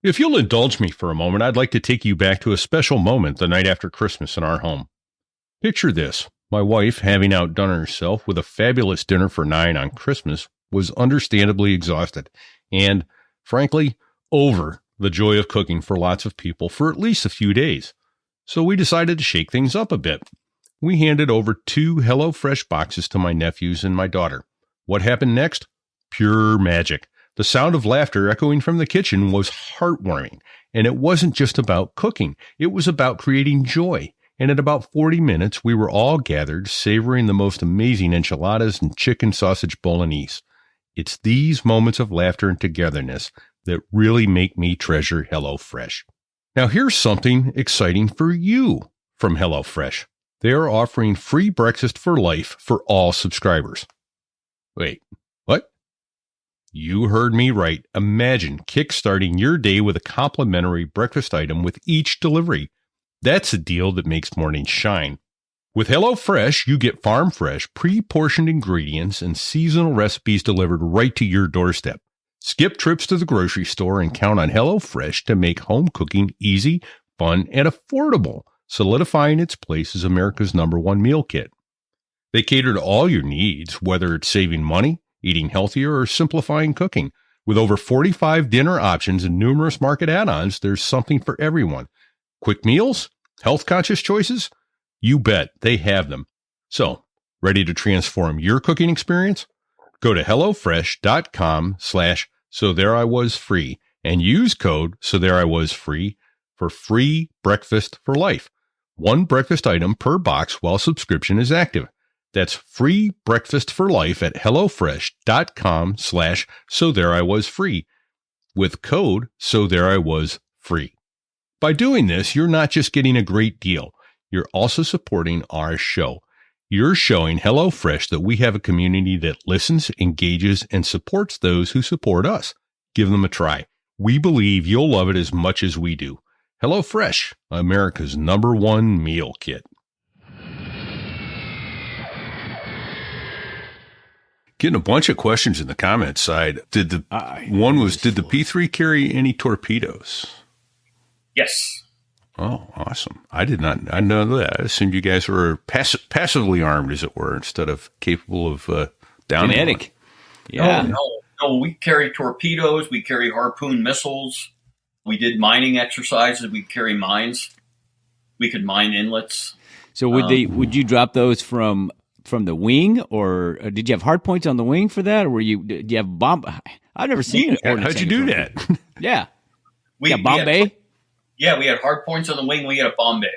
If you'll indulge me for a moment, I'd like to take you back to a special moment the night after Christmas in our home. Picture this. My wife, having outdone herself with a fabulous dinner for 9 on Christmas, was understandably exhausted and, frankly, over the joy of cooking for lots of people for at least a few days. So we decided to shake things up a bit. We handed over 2 HelloFresh boxes to my nephews and my daughter. What happened next? Pure magic. The sound of laughter echoing from the kitchen was heartwarming, and it wasn't just about cooking. It was about creating joy. And in about 40 minutes, we were all gathered, savoring the most amazing enchiladas and chicken sausage bolognese. It's these moments of laughter and togetherness that really make me treasure HelloFresh. Now, here's something exciting for you from HelloFresh. They are offering free breakfast for life for all subscribers. Wait, what? You heard me right. Imagine kickstarting your day with a complimentary breakfast item with each delivery. That's a deal that makes mornings shine. With HelloFresh, you get farm-fresh, pre-portioned ingredients and seasonal recipes delivered right to your doorstep. Skip trips to the grocery store and count on HelloFresh to make home cooking easy, fun, and affordable, solidifying its place as America's #1 meal kit. They cater to all your needs, whether it's saving money, eating healthier, or simplifying cooking. With over 45 dinner options and numerous market add-ons, there's something for everyone. Quick meals? Health-conscious choices? You bet, they have them. So, ready to transform your cooking experience? Go to HelloFresh.com/SoThereIWasFree and use code SoThereIWasFree for free breakfast for life. 1 breakfast item per box while subscription is active. That's free breakfast for life at HelloFresh.com/SoThereIWasFree with code SoThereIWasFree. By doing this, you're not just getting a great deal. You're also supporting our show. You're showing HelloFresh that we have a community that listens, engages, and supports those who support us. Give them a try. We believe you'll love it as much as we do. HelloFresh, America's #1 meal kit. Getting a bunch of questions in the comments side. Did the P3 carry any torpedoes? Yes. Oh, awesome. I know that. I assumed you guys were passively armed, as it were, instead of capable of downing. Kinetic. Yeah. No, we carry torpedoes. We carry harpoon missiles. We did mining exercises. We carry mines. We could mine inlets. So would you drop those from the wing, or did you have hard points on the wing for that, or did you have bomb? I've never seen it. How'd you do that? Yeah. Bombay? Yeah, we had hard points on the wing. We had a Bombay.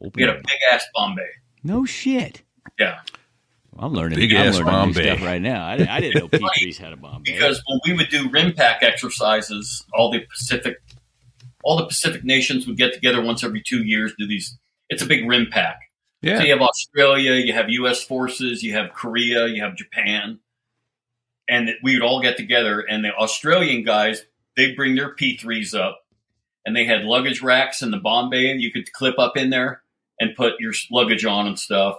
We had a big-ass Bombay. No shit. Yeah. I'm learning Big-ass new stuff right now. I didn't know P3s had a Bombay. Because when we would do rim pack exercises, all the Pacific nations would get together once every 2 years, do these. It's a big rim pack. Yeah. So you have Australia, you have U.S. forces, you have Korea, you have Japan. And we would all get together, and the Australian guys, they bring their P3s up. And they had luggage racks in the Bombay, and you could clip up in there and put your luggage on and stuff.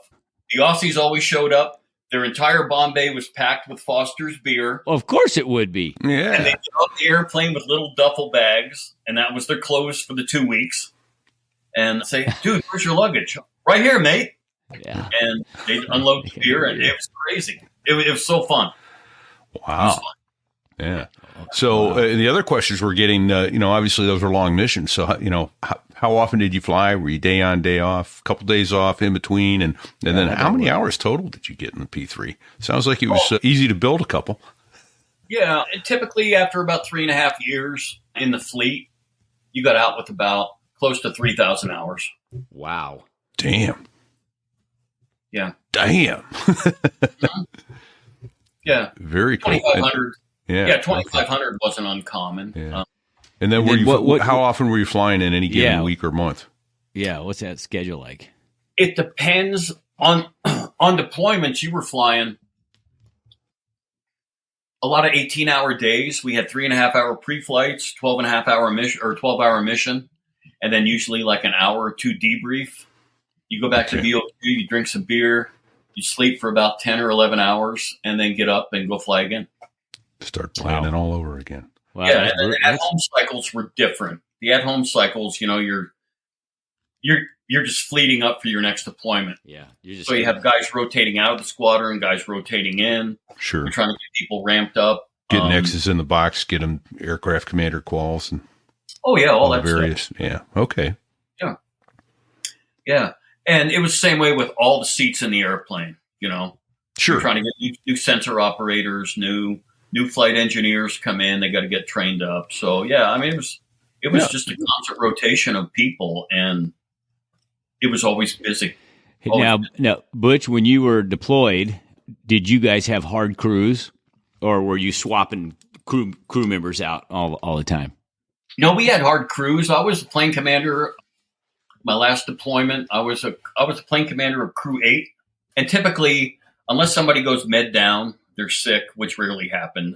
The Aussies always showed up. Their entire Bombay was packed with Foster's beer. Well, of course it would be. Yeah. And they get off the airplane with little duffel bags, and that was their clothes for the 2 weeks. And say, dude, where's your luggage? Right here, mate. Yeah. And they'd unload the beer, and it was crazy. It was so fun. Wow. It was fun. Yeah. So the other questions we're getting, obviously those were long missions. So, how often did you fly? Were you day on, day off, a couple days off in between? And then how many hours total did you get in the P3? Sounds like it was easy to build a couple. Yeah. And typically after about 3.5 years in the fleet, you got out with about close to 3,000 hours. Wow. Damn. Yeah. Damn. Yeah. Very cool. 2,500. Yeah, 2,500 wasn't uncommon. Yeah. And then how often were you flying in any given week or month? Yeah, what's that schedule like? It depends on deployments. You were flying a lot of 18-hour days. We had 3.5-hour pre-flights, 12.5-hour mission or 12-hour mission, and then usually like an hour or two debrief. You go back to VO2, you drink some beer, you sleep for about 10 or 11 hours, and then get up and go fly again. Start planning all over again. Wow, Yeah, and the at-home cycles were different. The at-home cycles, you're just fleeting up for your next deployment. Yeah. So you have guys rotating out of the squadron, guys rotating in. Sure. You're trying to get people ramped up. Getting X's in the box, get them aircraft commander quals and all the that various stuff. Yeah. Okay. Yeah. And it was the same way with all the seats in the airplane, Sure. You're trying to get new sensor operators, new flight engineers come in, they got to get trained up. So yeah, I mean it was just a constant rotation of people, and it was always busy. Now, Butch, when you were deployed, did you guys have hard crews, or were you swapping crew members out all the time? No, we had hard crews. I was the plane commander. My last deployment, I was a plane commander of Crew 8, and typically, unless somebody goes med down, they're sick, which rarely happened.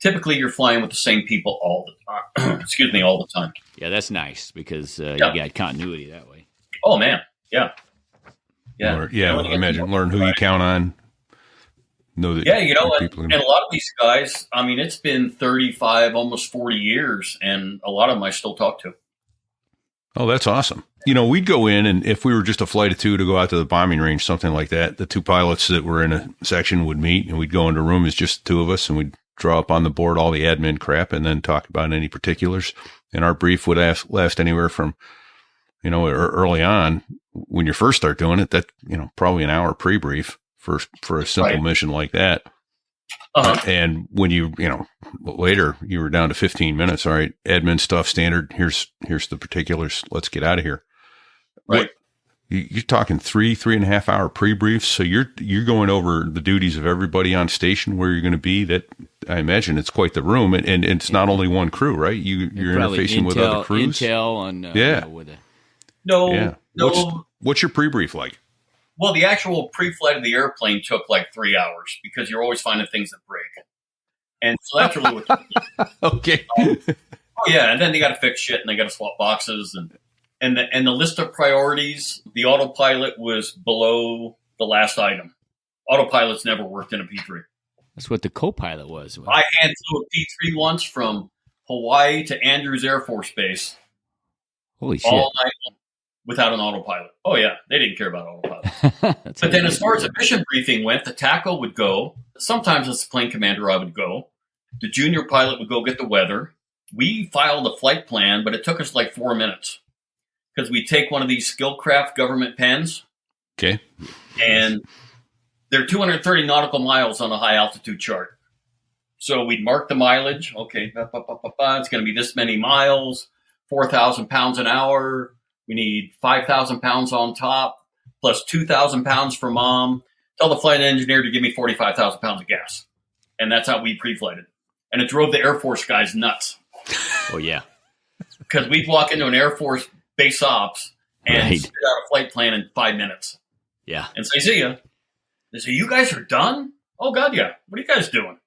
Typically, you're flying with the same people all the time. Excuse me, all the time. Yeah, that's nice because you got continuity that way. Oh man, yeah. I imagine learn who you count on. Know that and a lot of these guys, I mean, it's been 35, almost 40 years, and a lot of them I still talk to. Oh, that's awesome. We'd go in, and if we were just a flight of two to go out to the bombing range, something like that, the two pilots that were in a section would meet, and we'd go into a room as just the two of us, and we'd draw up on the board all the admin crap and then talk about any particulars. And our brief would last anywhere from, early on, when you first start doing it, that, probably an hour pre-brief for a simple mission like that. And when later you were down to 15 minutes. All right, admin stuff, standard. Here's the particulars. Let's get out of here. Right. You're talking 3.5 hour pre-briefs. So you're going over the duties of everybody on station, where you're going to be. That I imagine it's quite the room, and it's not only one crew, right? You're interfacing with other crews. Intel on No. What's your pre-brief like? Well, the actual pre-flight of the airplane took like 3 hours because you're always finding things that break. And so that's really what. Okay. And then they got to fix shit, and they got to swap boxes, and the list of priorities. The autopilot was below the last item. Autopilot's never worked in a P3. That's what the co-pilot was. I hand flew a P3 once from Hawaii to Andrews Air Force Base. Holy shit! All night long without an autopilot. Oh yeah, they didn't care about autopilot. But then, as far as the mission briefing went, the TACO would go. Sometimes as the plane commander, I would go. The junior pilot would go get the weather. We filed a flight plan, but it took us like 4 minutes because we take one of these Skillcraft government pens. Okay. And they're 230 nautical miles on a high altitude chart. So we'd mark the mileage. Okay, it's going to be this many miles, 4,000 pounds an hour. We need 5,000 pounds on top, plus 2,000 pounds for mom. Tell the flight engineer to give me 45,000 pounds of gas. And that's how we pre-flighted. And it drove the Air Force guys nuts. Oh, yeah. Because we'd walk into an Air Force base ops and spit out a flight plan in 5 minutes. Yeah. And say, see ya. They say, you guys are done? Oh, God, yeah. What are you guys doing?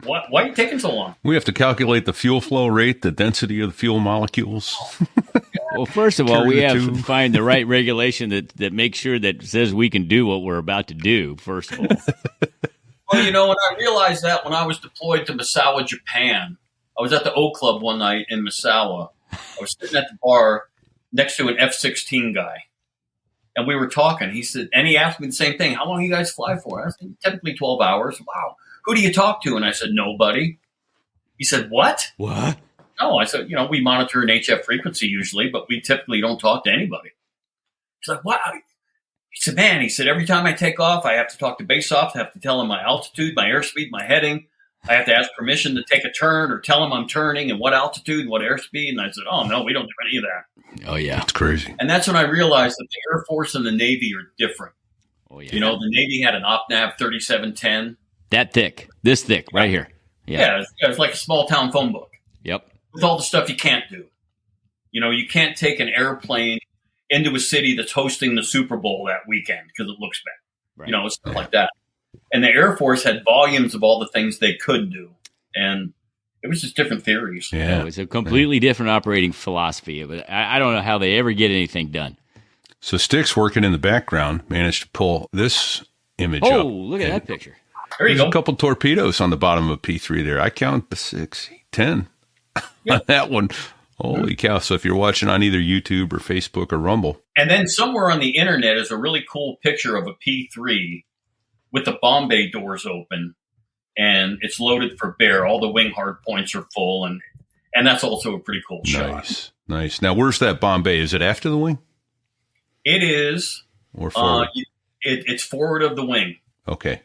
Why are you taking so long? We have to calculate the fuel flow rate, the density of the fuel molecules. Well, first of all, we have to find the right regulation that makes sure that says we can do what we're about to do, first of all. Well, and I realized that when I was deployed to Misawa, Japan. I was at the O Club one night in Misawa. I was sitting at the bar next to an F-16 guy. And we were talking. He said, and he asked me the same thing. How long do you guys fly for? I said, typically 12 hours. Wow. Who do you talk to? And I said, nobody. He said, what? What? No, I said, we monitor an HF frequency usually, but we typically don't talk to anybody. He's like, what? He said, man, every time I take off, I have to talk to base ops. I have to tell them my altitude, my airspeed, my heading. I have to ask permission to take a turn or tell them I'm turning and what altitude, what airspeed. And I said, oh, no, we don't do any of that. Oh, yeah. That's crazy. And that's when I realized that the Air Force and the Navy are different. Oh, yeah. The Navy had an OpNav 3710. That thick. This thick right here. Yeah, it's like a small town phone book. Yep. With all the stuff you can't do. You can't take an airplane into a city that's hosting the Super Bowl that weekend because it looks bad. Right. Stuff like that. And the Air Force had volumes of all the things they could do. And it was just different theories. Yeah. It's a completely different operating philosophy. But I don't know how they ever get anything done. So Stick's working in the background, managed to pull this image up. Oh, look at that picture. There you There's go. a couple torpedoes on the bottom of P3 there. I count 6, 10 on that one. Holy cow. So if you're watching on either YouTube or Facebook or Rumble. And then somewhere on the internet is a really cool picture of a P3 with the bomb bay doors open, and it's loaded for bear. All the wing hard points are full, and that's also a pretty cool shot. Nice. Now, where's that bomb bay? Is it after the wing? It is. Or forward? It's forward of the wing. Okay.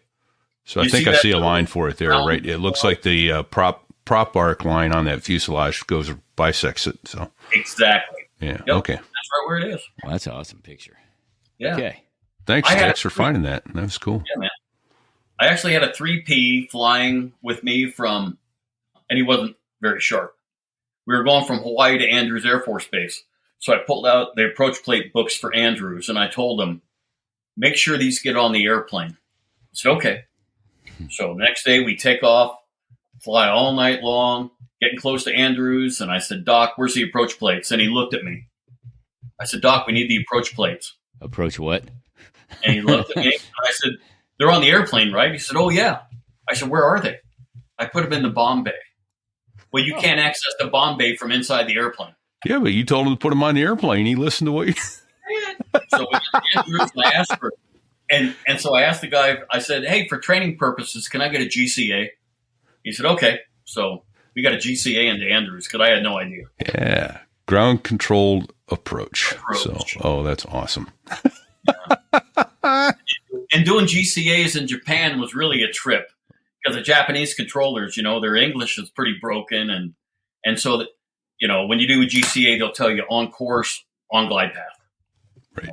So You I think see I that see a line for it there, right? It looks like the prop arc line on that fuselage bisects it. So Exactly. yeah, Yep. okay. That's right where it is. Well, that's an awesome picture. Yeah. Okay. Thanks, I had Tex, for finding that. That was cool. Yeah, man. I actually had a 3P flying with me and he wasn't very sharp. We were going from Hawaii to Andrews Air Force Base. So I pulled out the approach plate books for Andrews, and I told him, make sure these get on the airplane. He said, okay. So the next day we take off, fly all night long, getting close to Andrews. And I said, Doc, where's the approach plates? And he looked at me. I said, Doc, we need the approach plates. Approach what? And he looked at me, and I said, they're on the airplane, right? He said, oh, yeah. I said, where are they? I put them in the bomb bay. Well, you can't access the bomb bay from inside the airplane. Yeah, but you told him to put him on the airplane. He listened to what you So we got to Andrews, and I asked for it. And so I asked the guy, I said, hey, for training purposes, can I get a GCA? He said, okay. So we got a GCA into Andrews because I had no idea. Yeah. Ground controlled approach. So, that's awesome. And doing GCAs in Japan was really a trip because the Japanese controllers, their English is pretty broken. And so that, when you do a GCA, they'll tell you on course, on glide path. Right.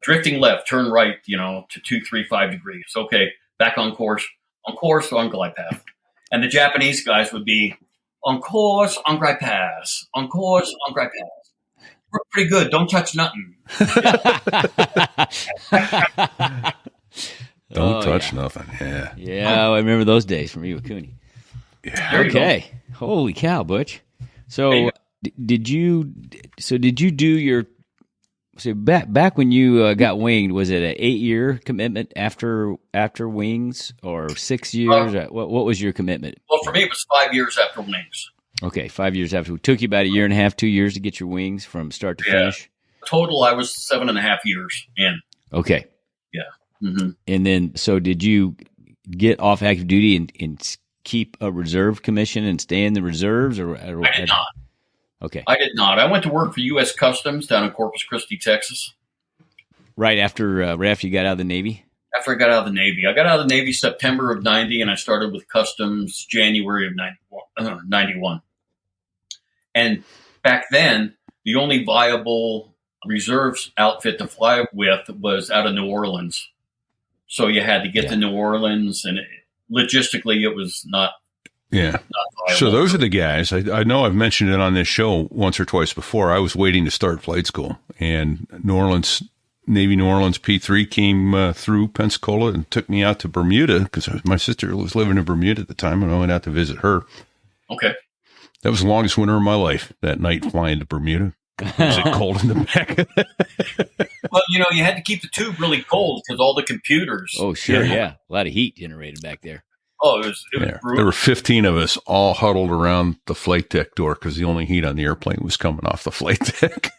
Drifting left, turn right, to 235 degrees. Okay, back on course, on glide path. And the Japanese guys would be on course, on glide path, on course, on glide path. We're pretty good. Don't touch nothing. Don't touch nothing. Yeah. Yeah, I remember those days from Iwakuni. Yeah. Okay. Holy cow, Butch. So did you do your back when you got winged, was it an 8-year commitment after wings or 6 years? What was your commitment? Well, for me, it was 5 years after wings. Okay, 5 years after. It took you about a year and a half, 2 years to get your wings from start to finish? Total, I was 7.5 years in. Okay. Yeah. Mm-hmm. And then, so did you get off active duty and keep a reserve commission and stay in the reserves? Or I did not. Okay. I did not. I went to work for U.S. Customs down in Corpus Christi, Texas. Right after you got out of the Navy? After I got out of the Navy. I got out of the Navy September of 90, and I started with Customs January of 91. And back then, the only viable reserves outfit to fly with was out of New Orleans. So you had to get to New Orleans, and logistically, it was not. Yeah. Not viable. So those are the guys. I know I've mentioned it on this show once or twice before. I was waiting to start flight school, and Navy New Orleans P3 came through Pensacola and took me out to Bermuda because my sister was living in Bermuda at the time, and I went out to visit her. Okay. That was the longest winter of my life, that night flying to Bermuda. Was it cold in the back? Well, you had to keep the tube really cold because all the computers. Oh, sure, yeah. A lot of heat generated back there. Oh, it was brutal. There were 15 of us all huddled around the flight deck door because the only heat on the airplane was coming off the flight deck.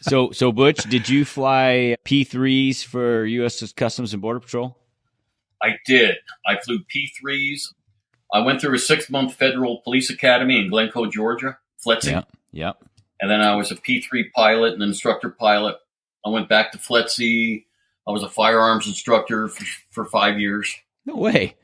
So Butch, did you fly P3s for U.S. Customs and Border Patrol? I did. I flew P3s. I went through a 6-month federal police academy in Glencoe, Georgia, FLETC. Yeah. And then I was a P3 pilot and instructor pilot. I went back to FLETC. I was a firearms instructor for 5 years. No way.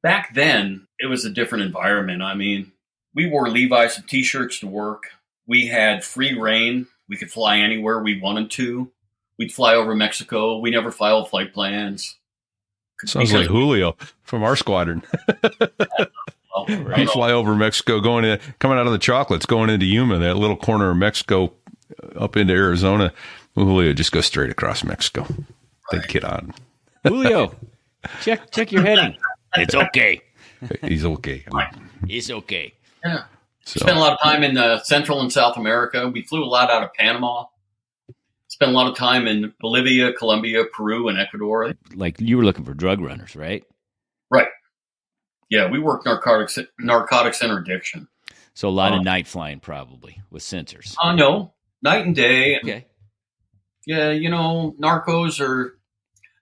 Back then, it was a different environment. I mean, we wore Levi's and T-shirts to work. We had free reign. We could fly anywhere we wanted to. We'd fly over Mexico. We never filed flight plans. Sounds like Julio from our squadron. He'd fly over Mexico, coming out of the chocolates, going into Yuma, that little corner of Mexico, up into Arizona. Julio just goes straight across Mexico. They'd get on. Julio, check your heading. It's okay. He's okay. It's okay. Yeah. So, Spent a lot of time in Central and South America. We flew a lot out of Panama. Spent a lot of time in Bolivia, Colombia, Peru, and Ecuador. Like you were looking for drug runners, right? Right. Yeah, we work narcotics interdiction. So a lot of night flying probably with sensors. No, night and day. Okay. Yeah,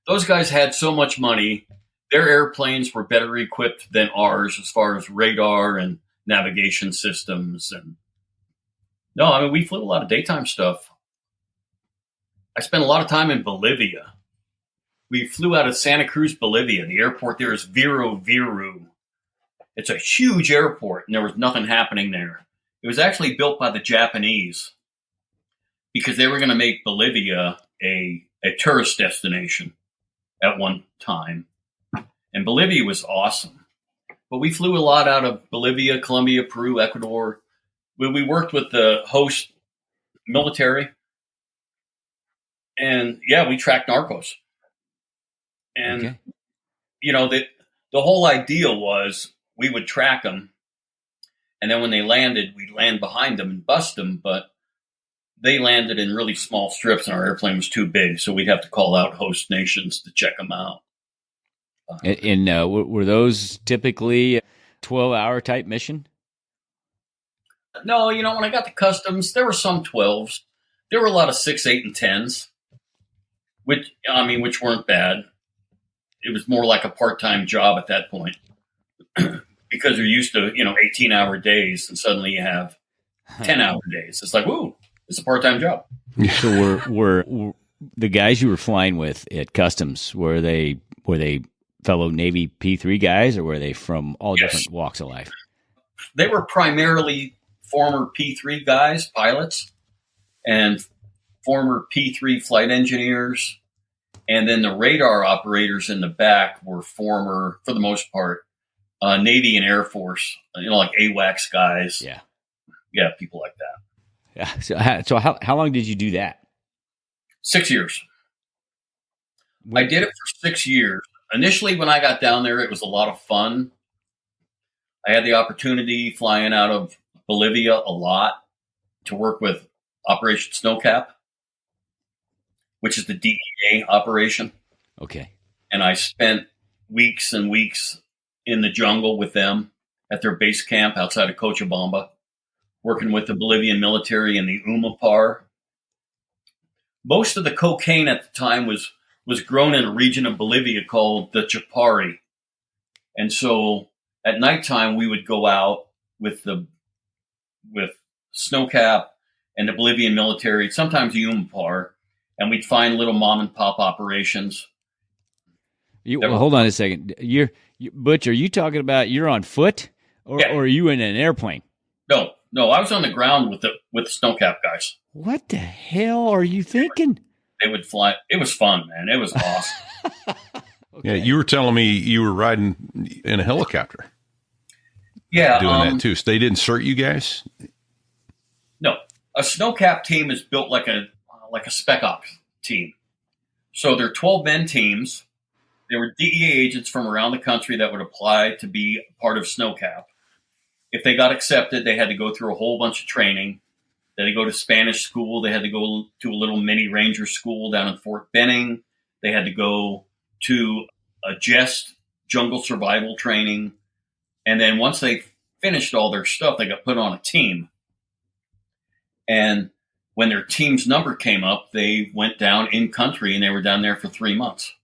those guys had so much money. Their airplanes were better equipped than ours as far as radar and navigation systems. And no, I mean, we flew a lot of daytime stuff. I spent a lot of time in Bolivia. We flew out of Santa Cruz, Bolivia. The airport there is Vero Viru. It's a huge airport, and there was nothing happening there. It was actually built by the Japanese because they were going to make Bolivia a tourist destination at one time. And Bolivia was awesome. But we flew a lot out of Bolivia, Colombia, Peru, Ecuador. We worked with the host military. And, yeah, we tracked narcos. And, the whole idea was we would track them. And then when they landed, we'd land behind them and bust them. But they landed in really small strips, and our airplane was too big. So we'd have to call out host nations to check them out. And were those typically 12-hour type mission? No, when I got to customs, there were some 12s. There were a lot of 6, 8, and 10s, which weren't bad. It was more like a part-time job at that point because you're used to, 18-hour days, and suddenly you have 10-hour days. It's like, woo, it's a part-time job. So were the guys you were flying with at customs, were they fellow Navy P3 guys, or were they from all different walks of life? They were primarily former P3 guys, pilots, and former P3 flight engineers. And then the radar operators in the back were former, for the most part, Navy and Air Force, like AWACS guys. Yeah. Yeah, people like that. Yeah. So how long did you do that? 6 years. I did it for 6 years. Initially, when I got down there, it was a lot of fun. I had the opportunity flying out of Bolivia a lot to work with Operation Snowcap, which is the DEA operation. Okay. And I spent weeks and weeks in the jungle with them at their base camp outside of Cochabamba, working with the Bolivian military in the Umapar. Most of the cocaine at the time was grown in a region of Bolivia called the Chapari. And so at nighttime, we would go out with Snowcap and the Bolivian military, sometimes the Umapar, and we'd find little mom and pop operations. Hold on a second. Butch, are you talking about you're on foot or are you in an airplane? No, I was on the ground with the Snowcap guys. What the hell are you thinking? They would fly. It was fun, man. It was awesome. Okay. Yeah, you were telling me you were riding in a helicopter. Yeah. Doing that too. So they didn't cert you guys? No. A Snowcap team is built like a spec ops team. So they're 12-men teams. There were DEA agents from around the country that would apply to be part of Snowcap. If they got accepted, they had to go through a whole bunch of training. They had to go to Spanish school. They had to go to a little mini ranger school down in Fort Benning. They had to go to a JEST jungle survival training. And then once they finished all their stuff, they got put on a team. And when their team's number came up, they went down in country, and they were down there for 3 months.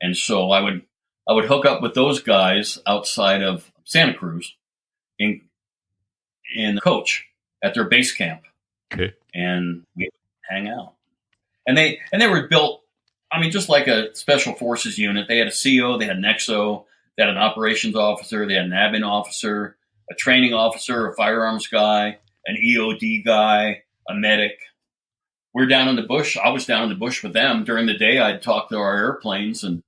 And so I would hook up with those guys outside of Santa Cruz in Coach at their base camp. Okay. And we hang out. And they were built, just like a special forces unit. They had a CO, they had an XO, they had an operations officer, they had an admin officer, a training officer, a firearms guy, an EOD guy, a medic. We're down in the bush. I was down in the bush with them. During the day, I'd talk to our airplanes and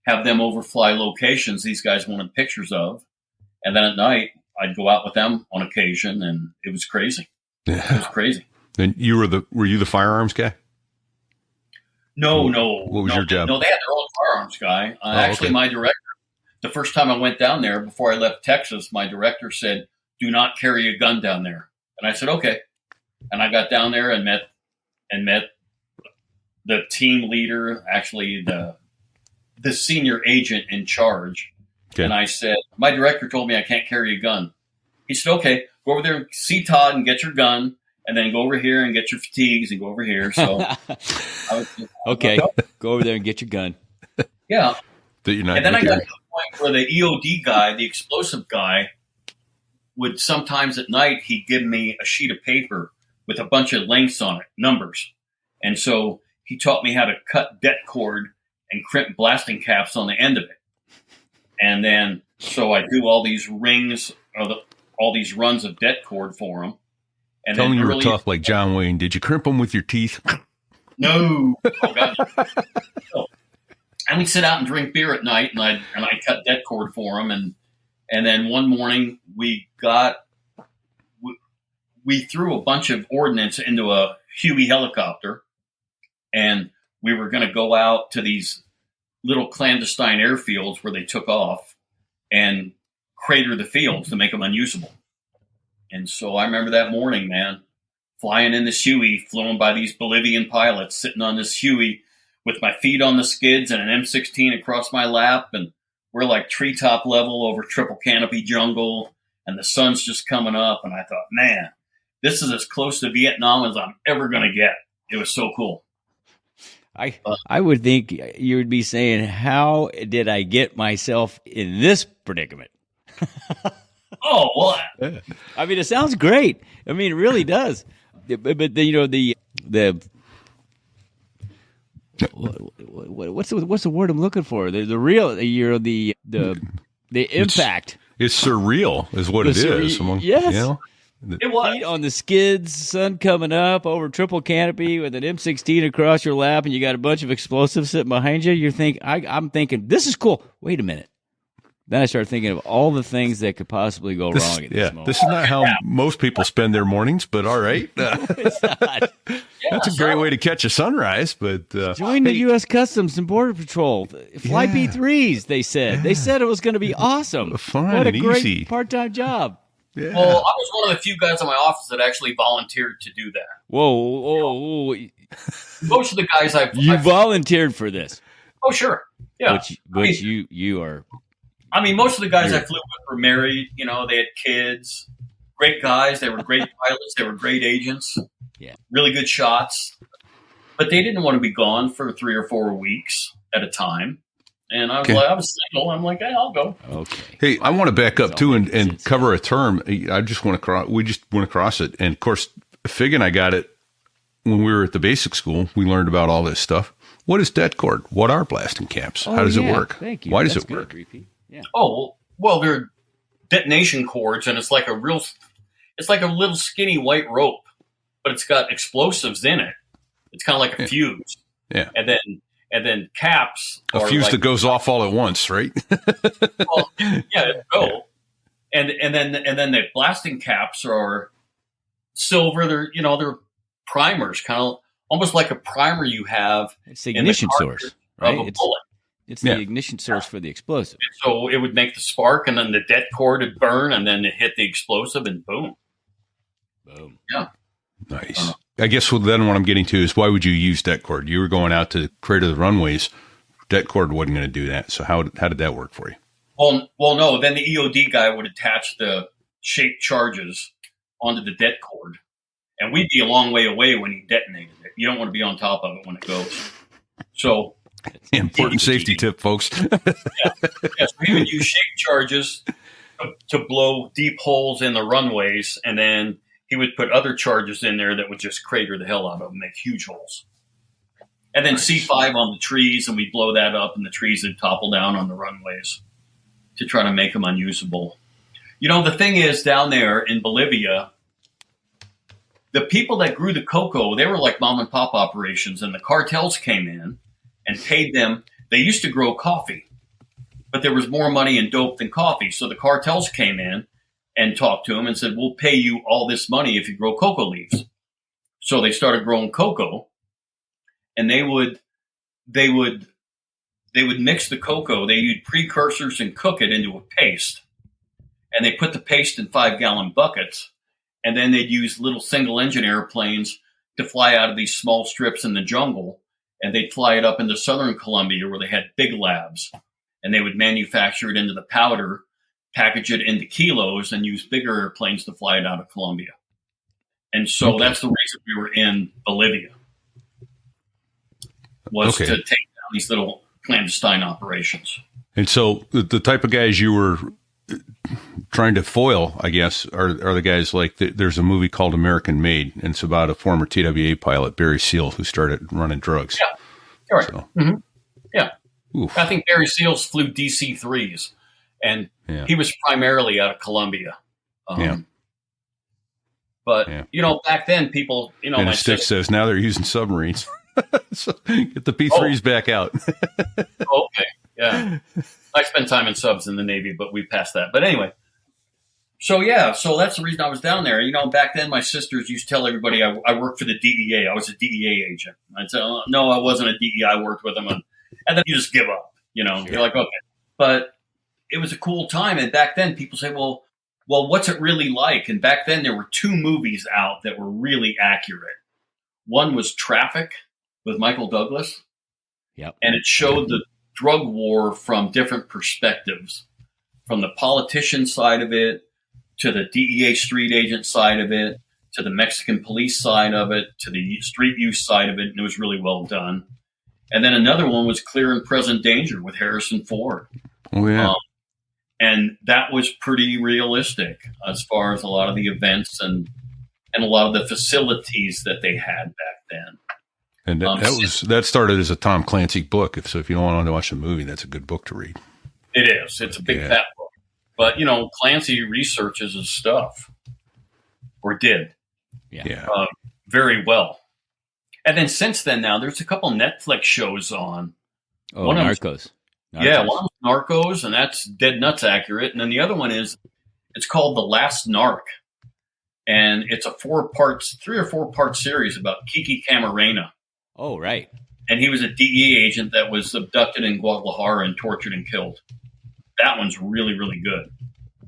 have them overfly locations these guys wanted pictures of. And then at night, I'd go out with them on occasion, and it was crazy. Yeah. It was crazy. And were you the firearms guy? No. What was your job? No, they had their own firearms guy. Actually, my director, the first time I went down there, before I left Texas, my director said, "Do not carry a gun down there." And I said, "Okay." And I got down there and met the team leader, actually the senior agent in charge. Okay. And I said, my director told me I can't carry a gun. He said, okay, go over there and see Todd and get your gun, and then go over here and get your fatigues and go over here. So, okay, go over there and get your gun. Yeah. And then I got to the point where the EOD guy, the explosive guy, would sometimes at night, he'd give me a sheet of paper with a bunch of lengths on it, numbers. And so he taught me how to cut det cord and crimp blasting caps on the end of it. And then, so I do all these rings, all these runs of det cord for him. And tell me you were tough like John Wayne. Did you crimp them with your teeth? No. Oh, God. No. And we'd sit out and drink beer at night, and I cut det cord for him. And then one morning we threw a bunch of ordnance into a Huey helicopter, and we were going to go out to these little clandestine airfields where they took off and crater the fields to make them unusable. And so I remember that morning, man, flying in this Huey, flown by these Bolivian pilots, sitting on this Huey with my feet on the skids and an M16 across my lap. And we're like treetop level over triple canopy jungle, and the sun's just coming up. And I thought, man, this is as close to Vietnam as I'm ever going to get. It was so cool. I would think you would be saying, how did I get myself in this predicament? Oh, well. I mean, it sounds great. I mean, it really does. But the what's the word I'm looking for? The real, the impact. It's surreal is what it is. Yes. You know? It was. Feet on the skids, sun coming up over triple canopy with an M16 across your lap, and you got a bunch of explosives sitting behind you. I'm thinking, this is cool. Wait a minute. Then I started thinking of all the things that could possibly go wrong at this moment. This is not how most people spend their mornings, but all right. It's not. That's a great way to catch a sunrise. But join the U.S. Customs and Border Patrol. Fly B3s, they said. They said it was going to be awesome. Fun what a and great easy part-time job. Yeah. Well, I was one of the few guys in my office that actually volunteered to do that. Whoa. Most of the guys You volunteered for this. Oh, sure. Yeah. But you are... I mean, most of the guys I flew with were married. You know, they had kids. Great guys. They were great pilots. They were great agents. Yeah. Really good shots. But they didn't want to be gone for 3 or 4 weeks at a time. And I was single. I'm like, hey, I'll go. Okay. Hey, I want to back up too and cover a term. I just want to we just want to cross it. And of course, Fig and I got it when we were at the basic school. We learned about all this stuff. What is det cord? What are blasting caps? How does it work? Thank you. Why does it work? Yeah. Oh, well, they're detonation cords, and it's like a little skinny white rope, but it's got explosives in it. It's kind of like a fuse. Yeah. And then caps. A fuse that goes off all at once, right? Well, yeah, go. And then the blasting caps are silver. They're primers, kind of almost like a primer you have. It's the ignition source, right? Of a bullet. It's the ignition source for the explosive. So it would make the spark, and then the det cord would burn, and then it hit the explosive, and boom. Yeah. Nice. I guess then what I'm getting to is, why would you use det cord? You were going out to crater the runways. Det cord wasn't going to do that. So how did that work for you? Well, no. Then the EOD guy would attach the shaped charges onto the det cord, and we'd be a long way away when he detonated it. You don't want to be on top of it when it goes. So important safety tip, folks. So he would use shaped charges to blow deep holes in the runways, and then he would put other charges in there that would just crater the hell out of them, make huge holes. And then C5 on the trees, and we'd blow that up, and the trees would topple down on the runways to try to make them unusable. You know, the thing is, down there in Bolivia, the people that grew the cocoa, they were like mom and pop operations, and the cartels came in and paid them. They used to grow coffee, but there was more money in dope than coffee. So the cartels came in and talked to him and said, we'll pay you all this money if you grow cocoa leaves. So they started growing cocoa, and they would mix the cocoa. They used precursors and cook it into a paste. And they put the paste in 5-gallon buckets. And then they'd use little single engine airplanes to fly out of these small strips in the jungle and they'd fly it up into southern Colombia where they had big labs, and they would manufacture it into the powder, package it into kilos, and use bigger airplanes to fly it out of Colombia. And so that's the reason we were in Bolivia, was to take down these little clandestine operations. And so the type of guys you were trying to foil, I guess, are the guys like there's a movie called American Made, and it's about a former TWA pilot, Barry Seal, who started running drugs. Yeah, right. So. Mm-hmm. Yeah. Oof. I think Barry Seals flew DC-3s, and he was primarily out of Colombia. But, back then people, and Stick says now they're using submarines. So get the P-3s back out. Okay. Yeah. I spent time in subs in the Navy, but we passed that. But anyway, so that's the reason I was down there. Back then my sisters used to tell everybody I worked for the DEA. I was a DEA agent. I'd say, no, I wasn't a DEA. I worked with them. And then you just give up, You're like, okay. But it was a cool time. And back then people say, well, what's it really like? And back then there were 2 movies out that were really accurate. One was Traffic with Michael Douglas. Yep. And it showed the drug war from different perspectives, from the politician side of it, to the DEA street agent side of it, to the Mexican police side of it, to the street use side of it. And it was really well done. And then another one was Clear and Present Danger with Harrison Ford. Oh, yeah. And that was pretty realistic as far as a lot of the events and a lot of the facilities that they had back then. And that started as a Tom Clancy book. So if you don't want to watch the movie, that's a good book to read. It is. It's a big fat book. But, Clancy researches his stuff, or did. Yeah. Very well. And then since then now, there's a couple Netflix shows on. Oh, Narcos. Yeah, one was Narcos, and that's dead nuts accurate. And then the other one it's called The Last Narc. And it's a 3 or 4 part series about Kiki Camarena. Oh, right. And he was a DEA agent that was abducted in Guadalajara and tortured and killed. That one's really, really good.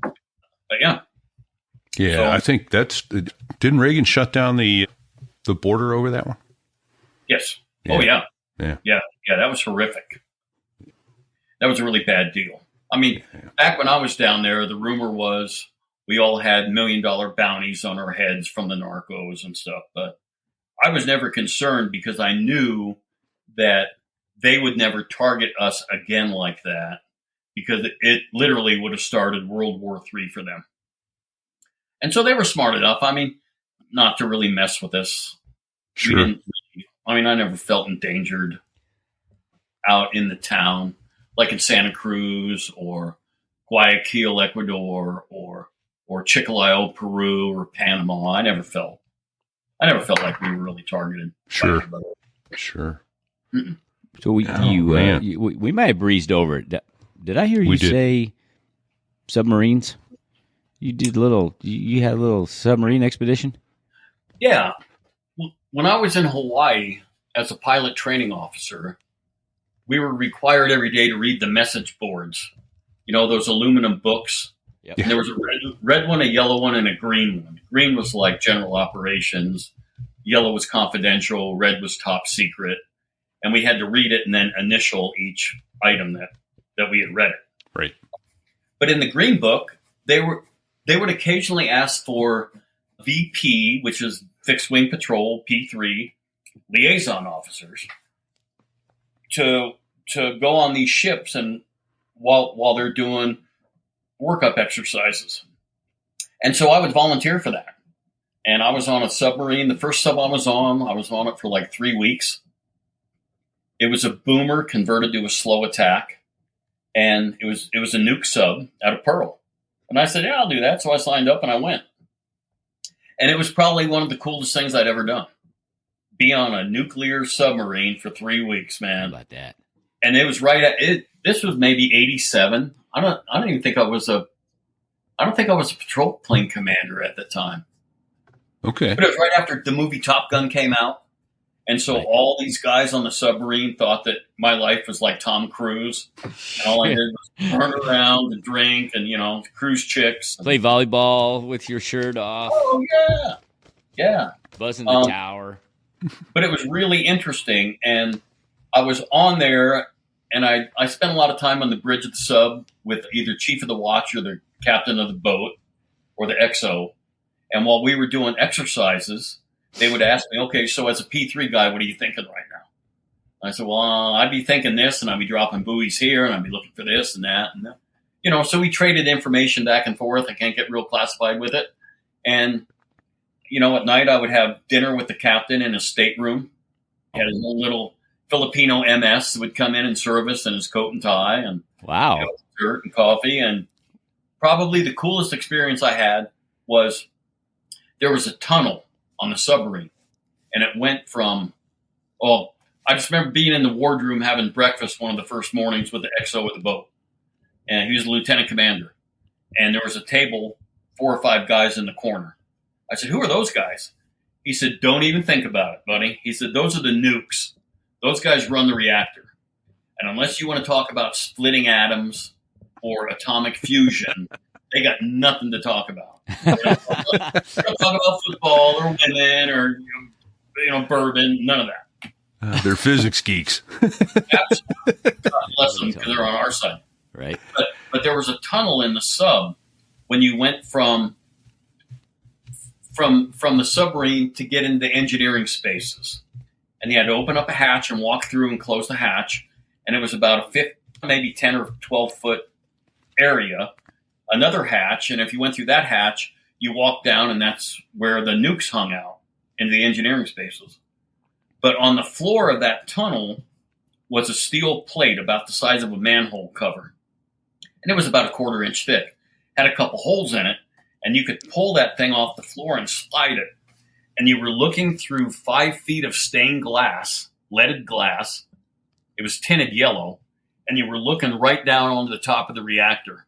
But yeah. Yeah, so, I think didn't Reagan shut down the border over that one? Yes. Yeah. Oh, yeah. Yeah. Yeah. Yeah, that was horrific. That was a really bad deal. I mean, back when I was down there, the rumor was we all had $1 million bounties on our heads from the narcos and stuff. But I was never concerned because I knew that they would never target us again like that, because it literally would have started World War III for them. And so they were smart enough, not to really mess with us. Sure. I never felt endangered out in the town, like in Santa Cruz or Guayaquil, Ecuador, or Chiclayo, Peru, or Panama. I never felt like we were really targeted. Sure. Sure. Mm-mm. So we might have breezed over it. Did I hear you say submarines? You had a little submarine expedition? Yeah. When I was in Hawaii as a pilot training officer, we were required every day to read the message boards. Those aluminum books. Yep. And there was a red one, a yellow one, and a green one. Green was like general operations. Yellow was confidential. Red was top secret. And we had to read it and then initial each item that we had read it. Right. But in the green book, they would occasionally ask for VP, which is fixed wing patrol, P3 liaison officers, to go on these ships and while they're doing workup exercises. And so I would volunteer for that. And I was on a submarine. The first sub I was on it for like 3 weeks. It was a boomer converted to a slow attack. And it was a nuke sub out of Pearl. And I said, yeah, I'll do that. So I signed up and I went. And it was probably one of the coolest things I'd ever done. Be on a nuclear submarine for 3 weeks, man. How about that? And it was right at it. This was maybe 87. I don't even think I was a patrol plane commander at the time. Okay. But it was right after the movie Top Gun came out. And so all these guys on the submarine thought that my life was like Tom Cruise. And all I did was turn around and drink and, cruise chicks. Play volleyball with your shirt off. Oh, yeah. Yeah. Buzzing the tower. But it was really interesting. And I was on there, and I spent a lot of time on the bridge of the sub with either chief of the watch or the captain of the boat or the XO. And while we were doing exercises, they would ask me, okay, so as a P3 guy, what are you thinking right now? And I said, well, I'd be thinking this, and I'd be dropping buoys here, and I'd be looking for this and that. And that. You know, so we traded information back and forth. I can't get real classified with it. And, you know, at night I would have dinner with the captain in his stateroom. He had his own little Filipino MS would come in and serve us in his coat and tie and Wow. you know, dessert and coffee. And probably the coolest experience I had was there was a tunnel on the submarine, and it went from, I just remember being in the wardroom having breakfast one of the first mornings with the XO of the boat. And he was the lieutenant commander. And there was a table, 4 or 5 guys in the corner. I said, who are those guys? He said, don't even think about it, buddy. He said, those are the nukes. Those guys run the reactor. And unless you want to talk about splitting atoms or atomic fusion, they got nothing to talk about. They don't talk about football or women or bourbon, none of that. They're physics geeks. Absolutely. God bless them because they're on our side. Right. But there was a tunnel in the sub when you went from the submarine to get into the engineering spaces. And you had to open up a hatch and walk through and close the hatch. And it was about a maybe 10 or 12 foot area, another hatch. And if you went through that hatch, you walked down and that's where the nukes hung out in the engineering spaces. But on the floor of that tunnel was a steel plate about the size of a manhole cover. And it was about a 1/4 inch thick. Had a couple holes in it, and you could pull that thing off the floor and slide it. And you were looking through 5 feet of stained glass, leaded glass. It was tinted yellow, and you were looking right down onto the top of the reactor.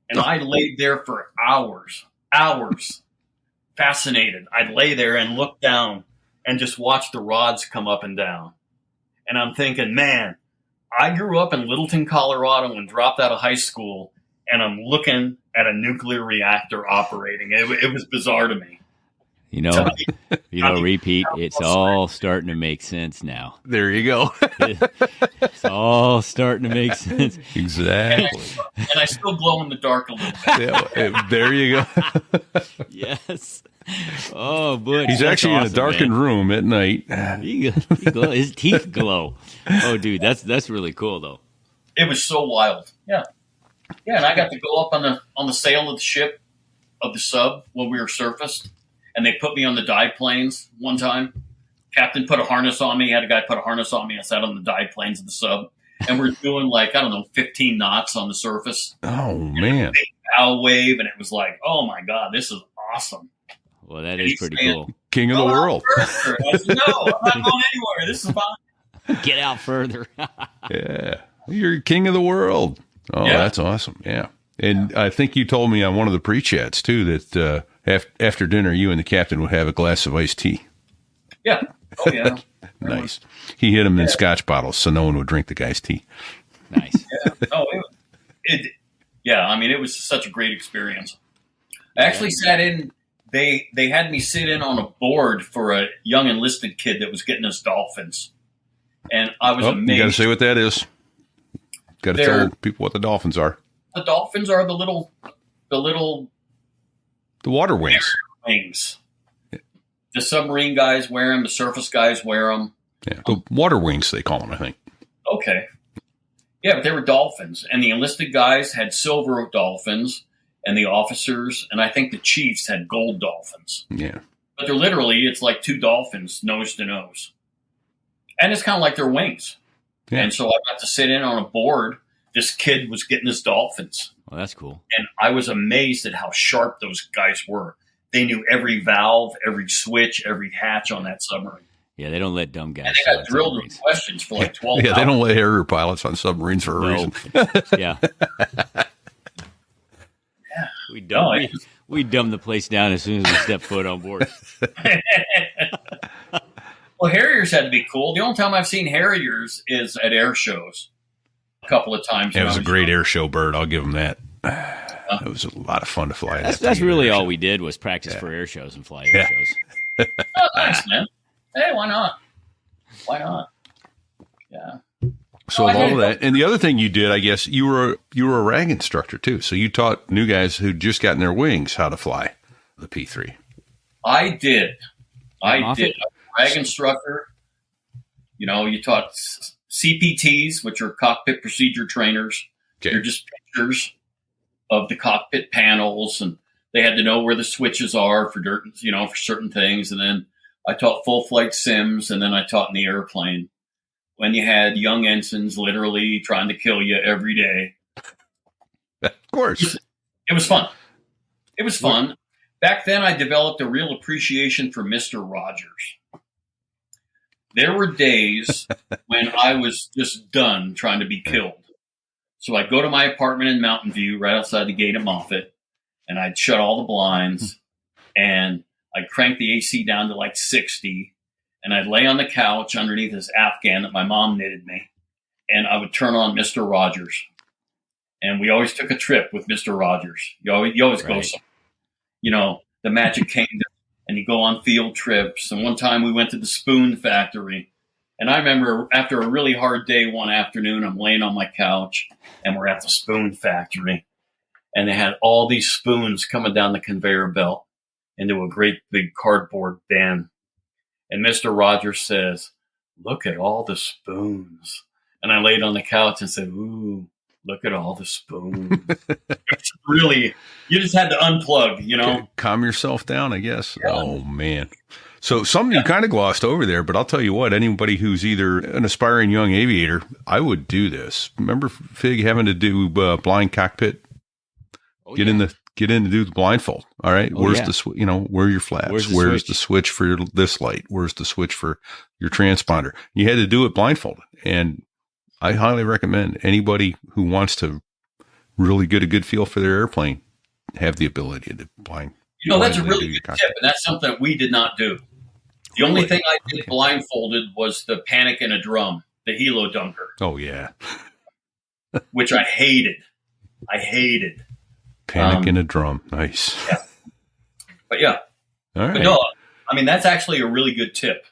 And I laid there for hours, fascinated. I'd lay there and look down and just watch the rods come up and down. And I'm thinking, man, I grew up in Littleton, Colorado and dropped out of high school, and I'm looking at a nuclear reactor operating. It was bizarre to me. Repeat, it's all starting to make sense now. There you go. It's all starting to make sense. Exactly. And I still glow in the dark a little bit. Yeah, there you go. Yes. Oh, Butch. He's actually awesome, in a darkened room at night. He glow, his teeth glow. Oh, dude, that's really cool, though. It was so wild. Yeah. Yeah, and I got to go up on the sail of the ship, of the sub, when we were surfaced. And they put me on the dive planes one time. Captain put a harness on me. Had a guy put a harness on me. I sat on the dive planes of the sub. And we're doing 15 knots on the surface. Oh, man. A big bow wave. And it was like, oh, my God, this is awesome. Well, that is pretty cool. King of the world. I said, no, I'm not going anywhere. This is fine. Get out further. Yeah. You're king of the world. Oh, yeah. That's awesome. Yeah. And I think you told me on one of the pre-chats, too, that after dinner, you and the captain would have a glass of iced tea. Yeah. Oh, yeah. Nice. He hid them in Scotch bottles so no one would drink the guy's tea. Nice. Yeah. Oh, it was such a great experience. I actually sat in. They had me sit in on a board for a young enlisted kid that was getting his dolphins. And I was amazed. You got to say what that is. Got to tell people what the dolphins are. The dolphins are the little the water wings. Wings. Yeah. The submarine guys wear them. The surface guys wear them. Yeah, the water wings they call them, I think. Okay. Yeah, but they were dolphins, and the enlisted guys had silver dolphins, and the officers, and I think the chiefs had gold dolphins. Yeah. But they're literally, it's like 2 dolphins nose to nose, and it's kind of like their wings. Yeah. And so I got to sit in on a board. This kid was getting his dolphins. Well, that's cool. And I was amazed at how sharp those guys were. They knew every valve, every switch, every hatch on that submarine. Yeah, they don't let dumb guys. And they got drilled with questions for 12 hours. Yeah, they don't let Harrier pilots on submarines for a reason. Yeah. We dumb the place down as soon as we step foot on board. Well, Harriers had to be cool. The only time I've seen Harriers is at air shows. A couple of times. It was a great air show bird. I'll give them that. It was a lot of fun to fly. That's really all we did was practice for air shows and fly air shows. Oh, thanks, man. Hey, why not? Why not? Yeah. So of all of that, and the other thing you did, I guess, you were a rag instructor too. So you taught new guys who'd just gotten their wings how to fly the P3. I did. I did. A rag instructor. You know, you taught CPTs, which are cockpit procedure trainers. Okay. They're just pictures of the cockpit panels, and they had to know where the switches are for for certain things. And then I taught full flight sims, and then I taught in the airplane when you had young ensigns literally trying to kill you every day. Of course. It was fun. It was fun. Back then, I developed a real appreciation for Mr. Rogers. There were days when I was just done trying to be killed. So I'd go to my apartment in Mountain View right outside the gate of Moffett, and I'd shut all the blinds, and I'd crank the AC down to like 60, and I'd lay on the couch underneath this Afghan that my mom knitted me, and I would turn on Mr. Rogers. And we always took a trip with Mr. Rogers. You always go somewhere. You know, the Magic Kingdom, and you go on field trips. And one time we went to the Spoon Factory. And I remember after a really hard day one afternoon, I'm laying on my couch, and we're at the Spoon Factory. And they had all these spoons coming down the conveyor belt into a great big cardboard bin. And Mr. Rogers says, "Look at all the spoons." And I laid on the couch and said, "Ooh, look at all the spoons." It's really, you just had to unplug, you know. Calm yourself down, I guess. Yeah. Oh, man. So something you kind of glossed over there, but I'll tell you what, anybody who's either an aspiring young aviator, I would do this. Remember, Fig, having to do blind cockpit? Get in to do the blindfold. All right. Where's the where are your flaps? Where's the switch for this light? Where's the switch for your transponder? You had to do it blindfolded. And I highly recommend anybody who wants to really get a good feel for their airplane have the ability to blind. You know, that's a really good tip, and that's something that we did not do. The only thing I did blindfolded was the panic in a drum, the helo dunker. Oh, yeah. Which I hated. Panic in a drum. Nice. Yeah. But yeah. All right. But no, I mean, that's actually a really good tip.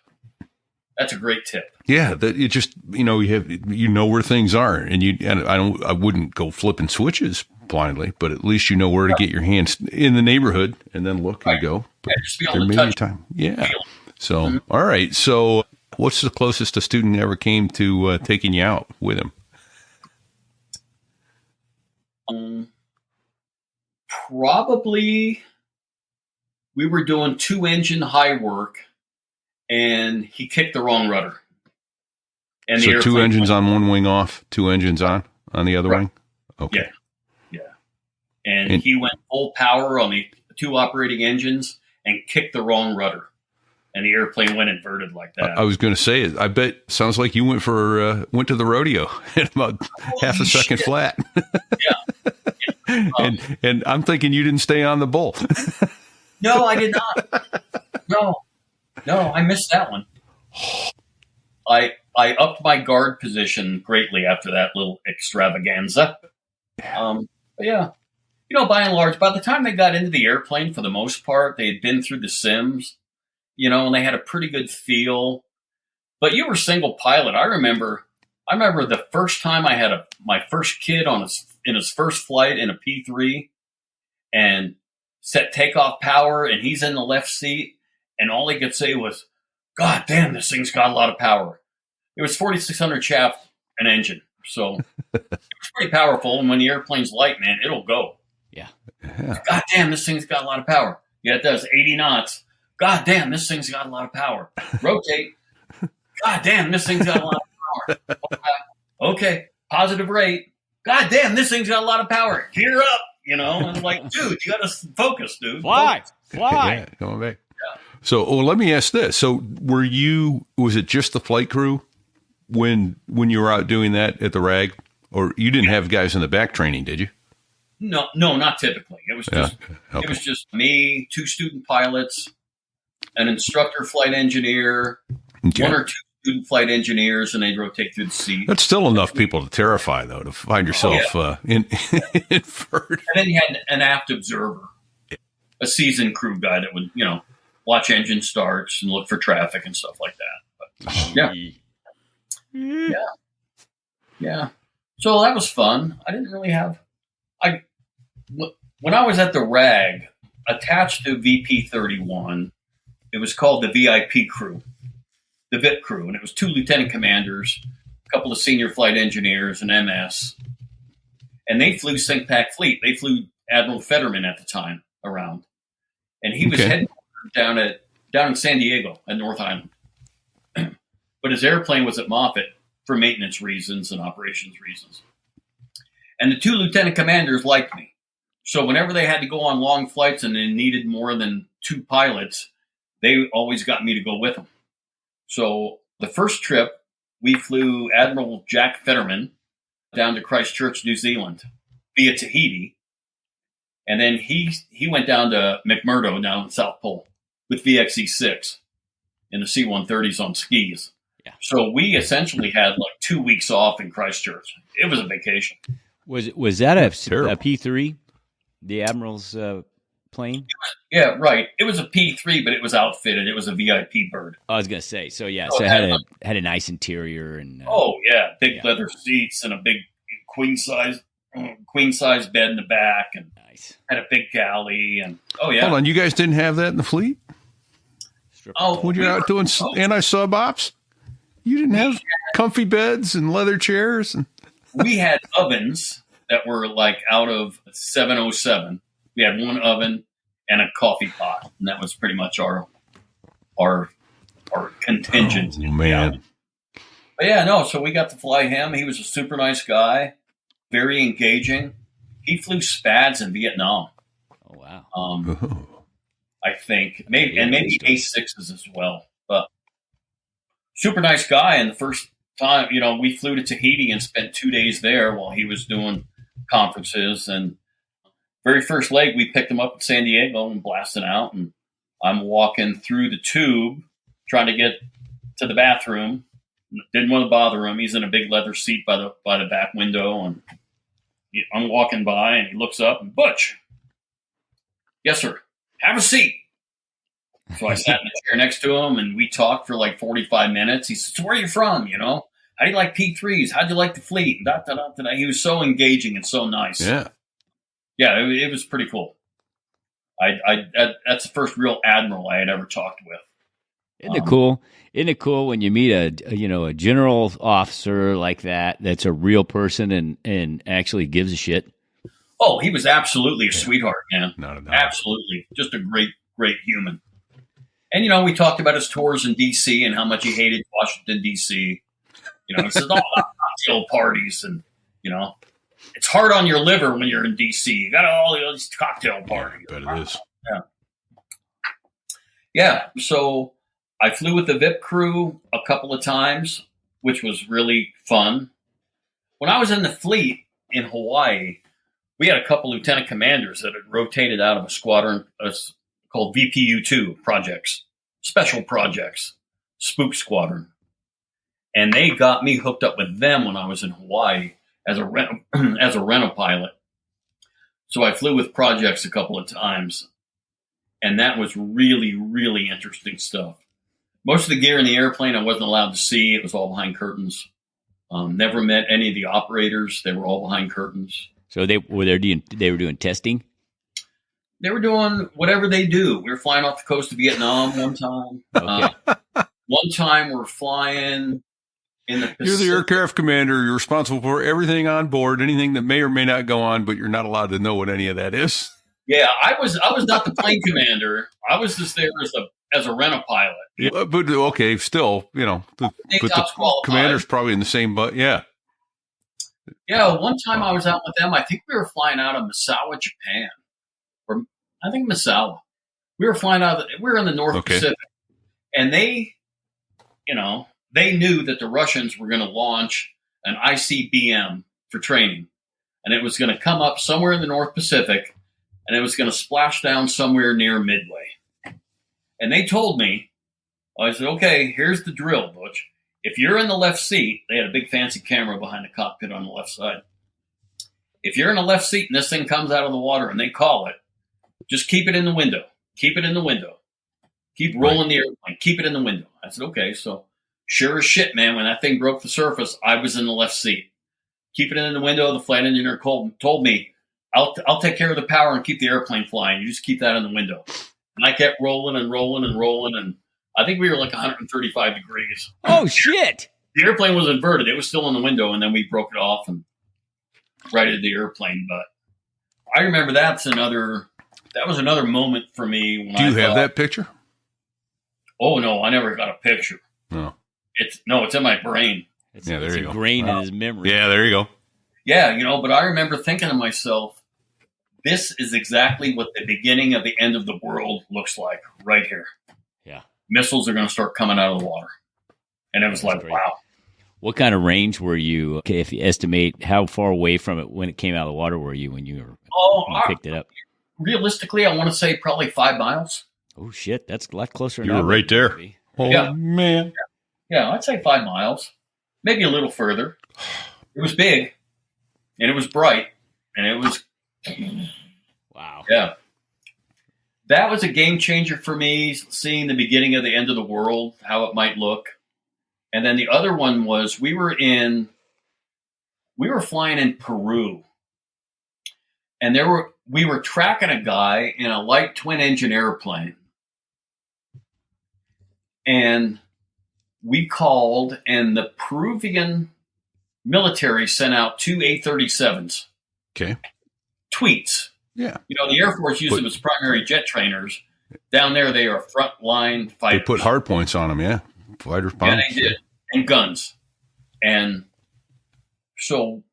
That's a great tip. Yeah, that it just, you know where things are, and I wouldn't go flipping switches blindly, but at least you know where to get your hands in the neighborhood, and then look and go. But there may be time. Yeah. So, all right. So, what's the closest a student ever came to taking you out with him? Probably, we were doing 2-engine high work, and he kicked the wrong rudder. And so 2 engines on one wing off, 2 engines on the other wing? Okay. Yeah. And he went full power on the 2 operating engines and kicked the wrong rudder. And the airplane went inverted like that. I was going to say, I bet sounds like you went to the rodeo at about half a second flat. Yeah. And I'm thinking you didn't stay on the bull. No, I did not. No, I missed that one. I upped my guard position greatly after that little extravaganza. But yeah, by and large, by the time they got into the airplane, for the most part, they had been through the sims, and they had a pretty good feel. But you were single pilot. I remember the first time I had my first kid in his first flight in a P3, and set takeoff power, and he's in the left seat, and all he could say was, "God damn, this thing's got a lot of power." It was 4,600 shaft an engine, so it was pretty powerful. And when the airplane's light, man, it'll go. Yeah. God damn, this thing's got a lot of power. Yeah, it does. 80 knots. God damn, this thing's got a lot of power. Rotate. God damn, this thing's got a lot of power. Okay, positive rate. God damn, this thing's got a lot of power. Gear up, and like, dude, you got to focus, dude. Fly. Yeah, come on back. Yeah. So, let me ask this. So, was it just the flight crew when you were out doing that at the RAG, or you didn't have guys in the back training, did you? No, not typically. It was just It was just me, 2 student pilots, an instructor flight engineer, 1 or 2 student flight engineers, and they'd rotate through the seat. That's still enough people to terrify, though, to find yourself inferred. And then you had an aft observer, a seasoned crew guy that would, watch engine starts and look for traffic and stuff like that. But, Yeah. So that was fun. I didn't really have. When I was at the RAG, attached to VP 31, it was called the VIP crew, the VIP crew, and it was 2 lieutenant commanders, a couple of senior flight engineers, an MS, and they flew Sink-Pack Fleet. They flew Admiral Fetterman at the time around, and he was headquartered down in San Diego at North Island, but his airplane was at Moffett for maintenance reasons and operations reasons. And the 2 lieutenant commanders liked me. So whenever they had to go on long flights and they needed more than 2 pilots, they always got me to go with them. So the first trip, we flew Admiral Jack Fetterman down to Christchurch, New Zealand, via Tahiti. And then he went down to McMurdo down in the South Pole with VXE-6 in the C-130s on skis. Yeah. So we essentially had like 2 weeks off in Christchurch. It was a vacation. Was that a P-3, the Admiral's plane? Yeah, right. It was a P-3, but it was outfitted. It was a VIP bird. I was going to say, so it had a nice interior and big leather seats and a big queen size bed in the back, and nice. Had a big galley, and Hold on, you guys didn't have that in the fleet? When you're out doing anti-sub ops, you didn't have comfy beds and leather chairs and. We had ovens that were like out of 707. We had one oven and a coffee pot, and that was pretty much our contingent. Oh, man. But so we got to fly him. He was a super nice guy, very engaging. He flew SPADs in Vietnam. Oh, wow. I think maybe A6s as well, but super nice guy. And the first time, we flew to Tahiti and spent 2 days there while he was doing conferences. And very first leg, we picked him up in San Diego and blasted out. And I'm walking through the tube trying to get to the bathroom. Didn't want to bother him. He's in a big leather seat by the back window, and I'm walking by, and he looks up and Butch, yes sir, have a seat. So I sat in the chair next to him, and we talked for like 45 minutes. He said, "So where are you from? How do you like P3s? How'd you like the fleet?" He was so engaging and so nice. Yeah, it was pretty cool. That's the first real admiral I had ever talked with. Isn't it cool? Isn't it cool when you meet a general officer like that? That's a real person and actually gives a shit. Oh, he was absolutely a sweetheart, man. Not a doubt. Absolutely, just a great, great human. And we talked about his tours in D.C. and how much he hated Washington D.C. He says all about cocktail parties, and it's hard on your liver when you're in D.C. You got all these cocktail parties. I bet it is. Yeah. So I flew with the VIP crew a couple of times, which was really fun. When I was in the fleet in Hawaii, we had a couple lieutenant commanders that had rotated out of a squadron called VPU-2 projects, special projects, spook squadron. And they got me hooked up with them when I was in Hawaii as a rental pilot. So I flew with projects a couple of times, and that was really, really interesting stuff. Most of the gear in the airplane I wasn't allowed to see. It was all behind curtains. Never met any of the operators. They were all behind curtains. So they were doing testing? They were doing whatever they do. We were flying off the coast of Vietnam one time. Okay. One time we're flying in the Pacific. You're the aircraft commander. You're responsible for everything on board, anything that may or may not go on, but you're not allowed to know what any of that is. Yeah, I was not the plane commander. I was just there as a rental pilot. Yeah, but okay, still, but the commander's probably in the same boat. Yeah. Yeah, one time I was out with them. I think we were flying out of Misawa, Japan. Or I think Misawa. We were flying out we were in the North Pacific. And they knew that the Russians were going to launch an ICBM for training. And it was going to come up somewhere in the North Pacific, and it was going to splash down somewhere near Midway. And they told me, I said, okay, here's the drill, Butch. If you're in the left seat, they had a big fancy camera behind the cockpit on the left side. If you're in the left seat and this thing comes out of the water and they call it, just keep it in the window. Keep it in the window. Keep rolling the airplane. Keep it in the window. I said, okay. So Sure as shit, man, when that thing broke the surface, I was in the left seat. Keeping it in the window, the flight engineer told me, I'll take care of the power and keep the airplane flying. You just keep that in the window. And I kept rolling and rolling and rolling, and I think we were like 135 degrees. Oh, shit. The airplane was inverted. It was still in the window, and then we broke it off and righted the airplane. But I remember that was another moment for me. When Do you have that picture? Oh, no, I never got a picture. No. It's in my brain. It's there you go. ingrained in his memory. Yeah, there you go. Yeah, but I remember thinking to myself, this is exactly what the beginning of the end of the world looks like right here. Yeah. Missiles are going to start coming out of the water. And it was like, great. wow. What kind of range were you? Okay, if you estimate, how far away from it when it came out of the water were you when you picked it up? Realistically, I want to say probably 5 miles. Oh, shit. That's a lot closer. You were right there. Oh, Yeah. man. Yeah, I'd say 5 miles. Maybe a little further. It was big. And it was bright. And it was... Wow. Yeah. That was a game changer for me, seeing the beginning of the end of the world, how it might look. And then the other one was we were flying in Peru. And we were tracking a guy in a light twin engine airplane. And we called, and the Peruvian military sent out 2 A-37s. Okay. Tweets. Yeah. The Air Force used them as primary jet trainers. Down there, they are frontline fighters. They put hard points on them, yeah. Fighters, bombs. Yeah, they did. And guns. And so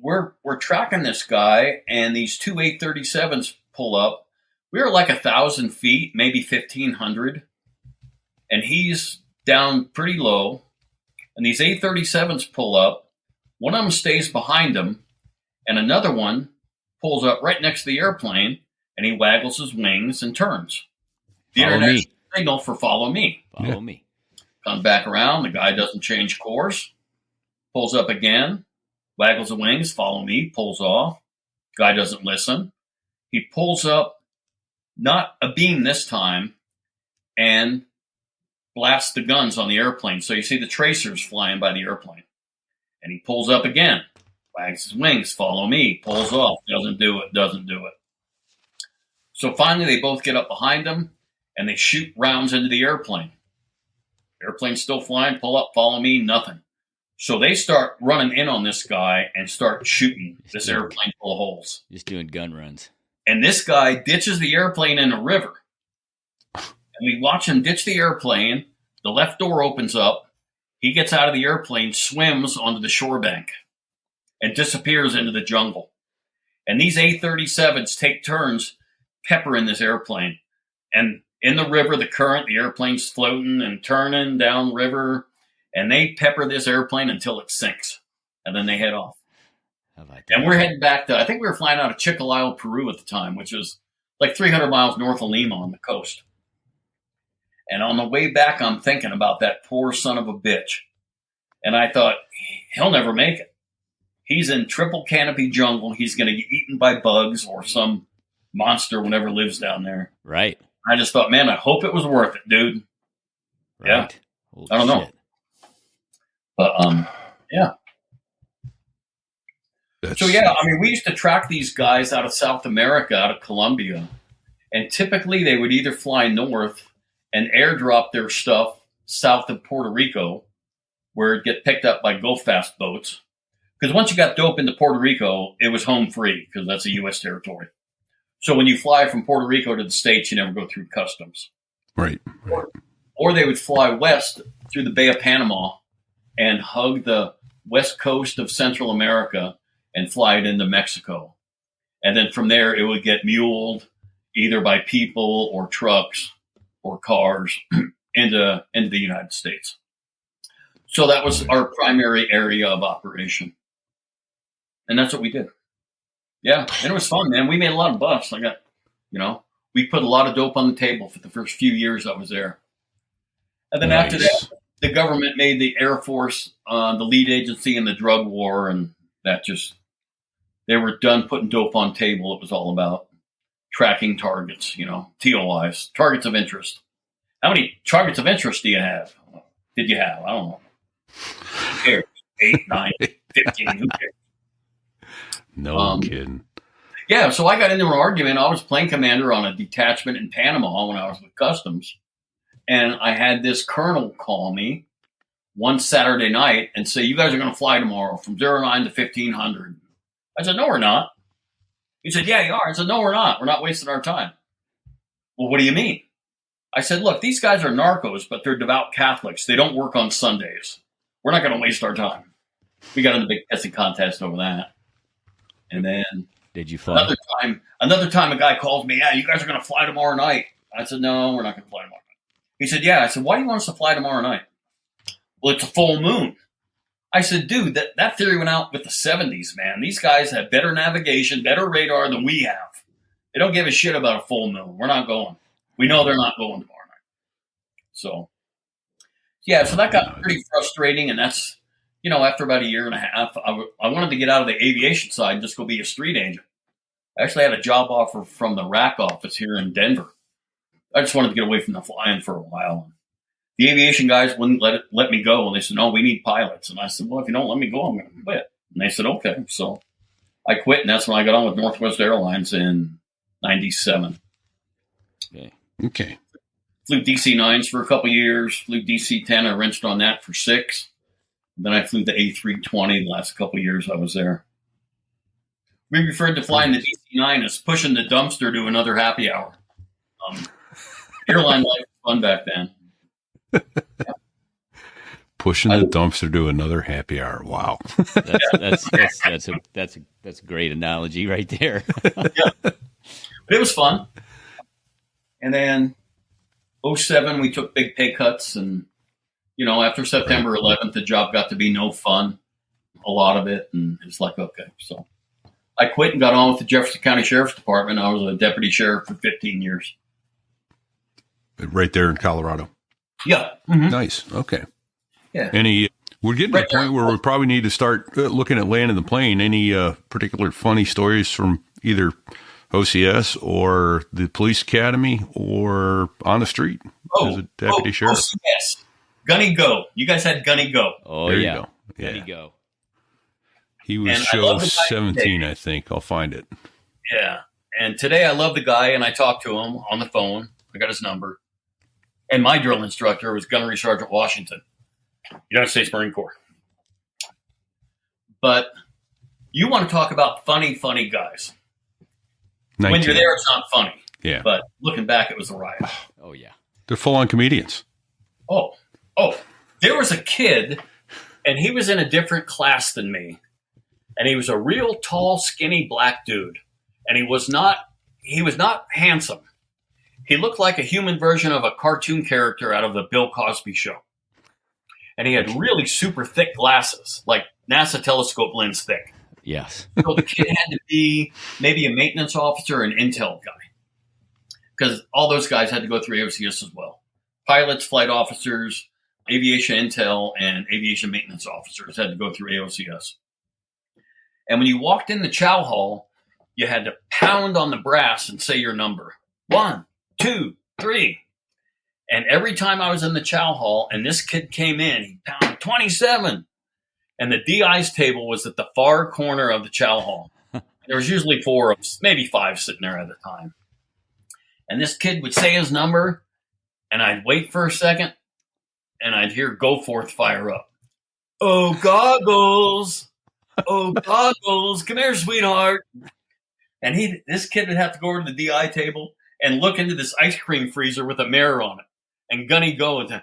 we're tracking this guy, and these 2 A-37s pull up. We were like 1,000 feet, maybe 1,500. And he's down pretty low. And these A-37s pull up. One of them stays behind him, and another one pulls up right next to the airplane, and he waggles his wings and turns. The Follow international me. signal for follow me. Follow me. Comes back around. The guy doesn't change course. Pulls up again. Waggles the wings. Follow me. Pulls off. Guy doesn't listen. He pulls up, not a beam this time, and blasts the guns on the airplane. So you see the tracers flying by the airplane. And he pulls up again. Wags his wings. Follow me. Pulls off. Doesn't do it. So finally they both get up behind him, and they shoot rounds into the airplane. Airplane's still flying, pull up, follow me, nothing. So they start running in on this guy and start shooting this airplane full of holes. Just doing gun runs. And this guy ditches the airplane in a river. And we watch him ditch the airplane. The left door opens up. He gets out of the airplane, swims onto the shore bank, and disappears into the jungle. And these A-37s take turns peppering this airplane. And in the river, the current, the airplane's floating and turning down river, and they pepper this airplane until it sinks, and then they head off. How about that? And we're heading back to, I think we were flying out of Chiclayo, Peru at the time, which is like 300 miles north of Lima on the coast. And on the way back, I'm thinking about that poor son of a bitch. And I thought, he'll never make it. He's in triple canopy jungle. He's going to get eaten by bugs or some monster, whatever lives down there. Right. I just thought, man, I hope it was worth it, dude. Right. Yeah. Holy I don't know. shit. But, yeah. That's, So, yeah, I mean, we used to track these guys out of South America, out of Colombia. And typically they would either fly north and airdrop their stuff south of Puerto Rico, where it'd get picked up by go-fast boats. Because once you got dope into Puerto Rico, it was home free, because that's a U.S. territory. So when you fly from Puerto Rico to the States, you never go through customs. right. Or they would fly west through the Bay of Panama and hug the west coast of Central America and fly it into Mexico. And then from there, it would get muled either by people or trucks or cars into the United States. So that was our primary area of operation. And that's what we did. Yeah, and it was fun, man. We made a lot of bucks. We put a lot of dope on the table for the first few years I was there. And then after that, the government made the Air Force the lead agency in the drug war, and that just, they were done putting dope on table. It was all about tracking targets, TOIs, targets of interest. How many targets of interest do you have? did you have? I don't know. Who cares? 8, 9, 15, who cares? No kidding. Yeah, so I got into an argument. I was plane commander on a detachment in Panama when I was with Customs. And I had this colonel call me one Saturday night and say, you guys are going to fly tomorrow from 09 to 1500. I said, no, we're not. He said, yeah, you are. I said, no, we're not. We're not wasting our time. Well, what do you mean? I said, look, these guys are narcos, but they're devout Catholics. They don't work on Sundays. We're not going to waste our time. We got in a big pissing contest over that. And then did you fly? Another time a guy calls me, yeah, you guys are going to fly tomorrow night. I said, no, we're not going to fly tomorrow night. He said, yeah. I said, why do you want us to fly tomorrow night? Well, it's a full moon. I said, dude, that theory went out with the 70s, man. These guys have better navigation, better radar than we have. They don't give a shit about a full moon. We're not going. We know they're not going tomorrow night. So, yeah, so that got pretty frustrating. And that's, after about a year and a half, I wanted to get out of the aviation side and just go be a street agent. I actually had a job offer from the RAC office here in Denver. I just wanted to get away from the flying for a while. The aviation guys wouldn't let me go. And they said, no, we need pilots. And I said, well, if you don't let me go, I'm going to quit. And they said, okay. So I quit, and that's when I got on with Northwest Airlines in 97. Okay. Flew DC-9s for a couple years, flew DC-10. I wrenched on that for 6. Then I flew the A320 the last couple years I was there. We referred to flying the DC-9 as pushing the dumpster to another happy hour. Airline life was fun back then. Pushing the dumpster to another happy hour. Wow. That's a great analogy right there. Yeah. But it was fun. And then 07, we took big pay cuts. And, after September 11th, the job got to be no fun, a lot of it. And it's like, okay. So I quit and got on with the Jefferson County Sheriff's Department. I was a deputy sheriff for 15 years. Right there in Colorado. Yeah. Mm-hmm. Nice. Okay. Yeah. We're getting to the point where we probably need to start looking at landing the plane. Any particular funny stories from either OCS or the police academy or on the street as a deputy sheriff? OCS. Gunny Go. You guys had Gunny Go. Oh, there yeah. You go. Yeah. Gunny Go. He was show 17, I think. I'll find it. Yeah. And today I love the guy, and I talked to him on the phone. I got his number. And my drill instructor was Gunnery Sergeant Washington, United States Marine Corps. But you want to talk about funny guys. 19. When you're there, it's not funny. Yeah. But looking back, it was a riot. Oh, yeah. They're full-on comedians. Oh. There was a kid, and he was in a different class than me. And he was a real tall, skinny black dude. And he was not handsome. He looked like a human version of a cartoon character out of the Bill Cosby Show. And he had really super thick glasses, like NASA telescope lens thick. Yes. So the kid had to be maybe a maintenance officer or an intel guy. Because all those guys had to go through AOCS as well. Pilots, flight officers, aviation intel, and aviation maintenance officers had to go through AOCS. And when you walked in the chow hall, you had to pound on the brass and say your number. 1, 2, 3. And every time I was in the chow hall and this kid came in, he pounded 27. And the DI's table was at the far corner of the chow hall. There was usually 4 of us, maybe 5 sitting there at a time. And this kid would say his number, and I'd wait for a second, and I'd hear "Go Forth" fire up. Oh, goggles. Oh, goggles. Come here, sweetheart. And this kid would have to go over to the DI table and look into this ice cream freezer with a mirror on it. And Gunny go and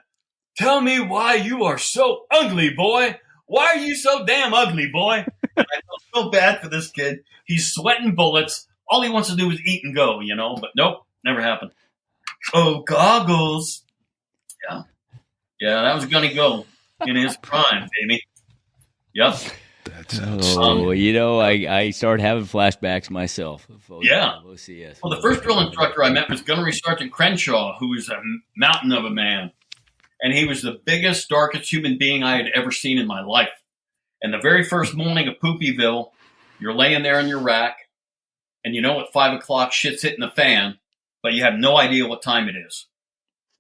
tell me why you are so ugly, boy. Why are you so damn ugly, boy? And I felt so bad for this kid. He's sweating bullets. All he wants to do is eat and go, But nope, never happened. Oh, goggles. Yeah, that was Gunny Go in his prime, baby. Yep. I started having flashbacks myself. Yeah. OCS. Well, the first drill instructor I met was Gunnery Sergeant Crenshaw, who was a mountain of a man. And he was the biggest, darkest human being I had ever seen in my life. And the very first morning of Poopyville, you're laying there in your rack, and at 5 o'clock shit's hitting the fan, but you have no idea what time it is.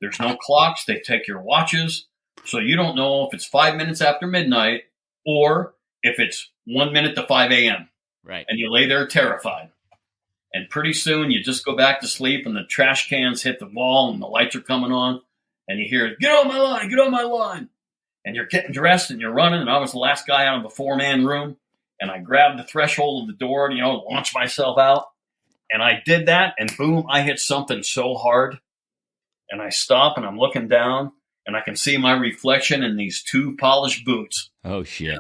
There's no clocks. They take your watches. So you don't know if it's 5 minutes after midnight or if it's 1 minute to 5 a.m. Right. And you lay there terrified. And pretty soon you just go back to sleep and the trash cans hit the wall and the lights are coming on. And you hear, get on my line, get on my line. And you're getting dressed and you're running. And I was the last guy out of the 4-man room. And I grabbed the threshold of the door, launch myself out. And I did that. And boom, I hit something so hard. And I stop and I'm looking down. And I can see my reflection in these 2 polished boots. Oh, shit.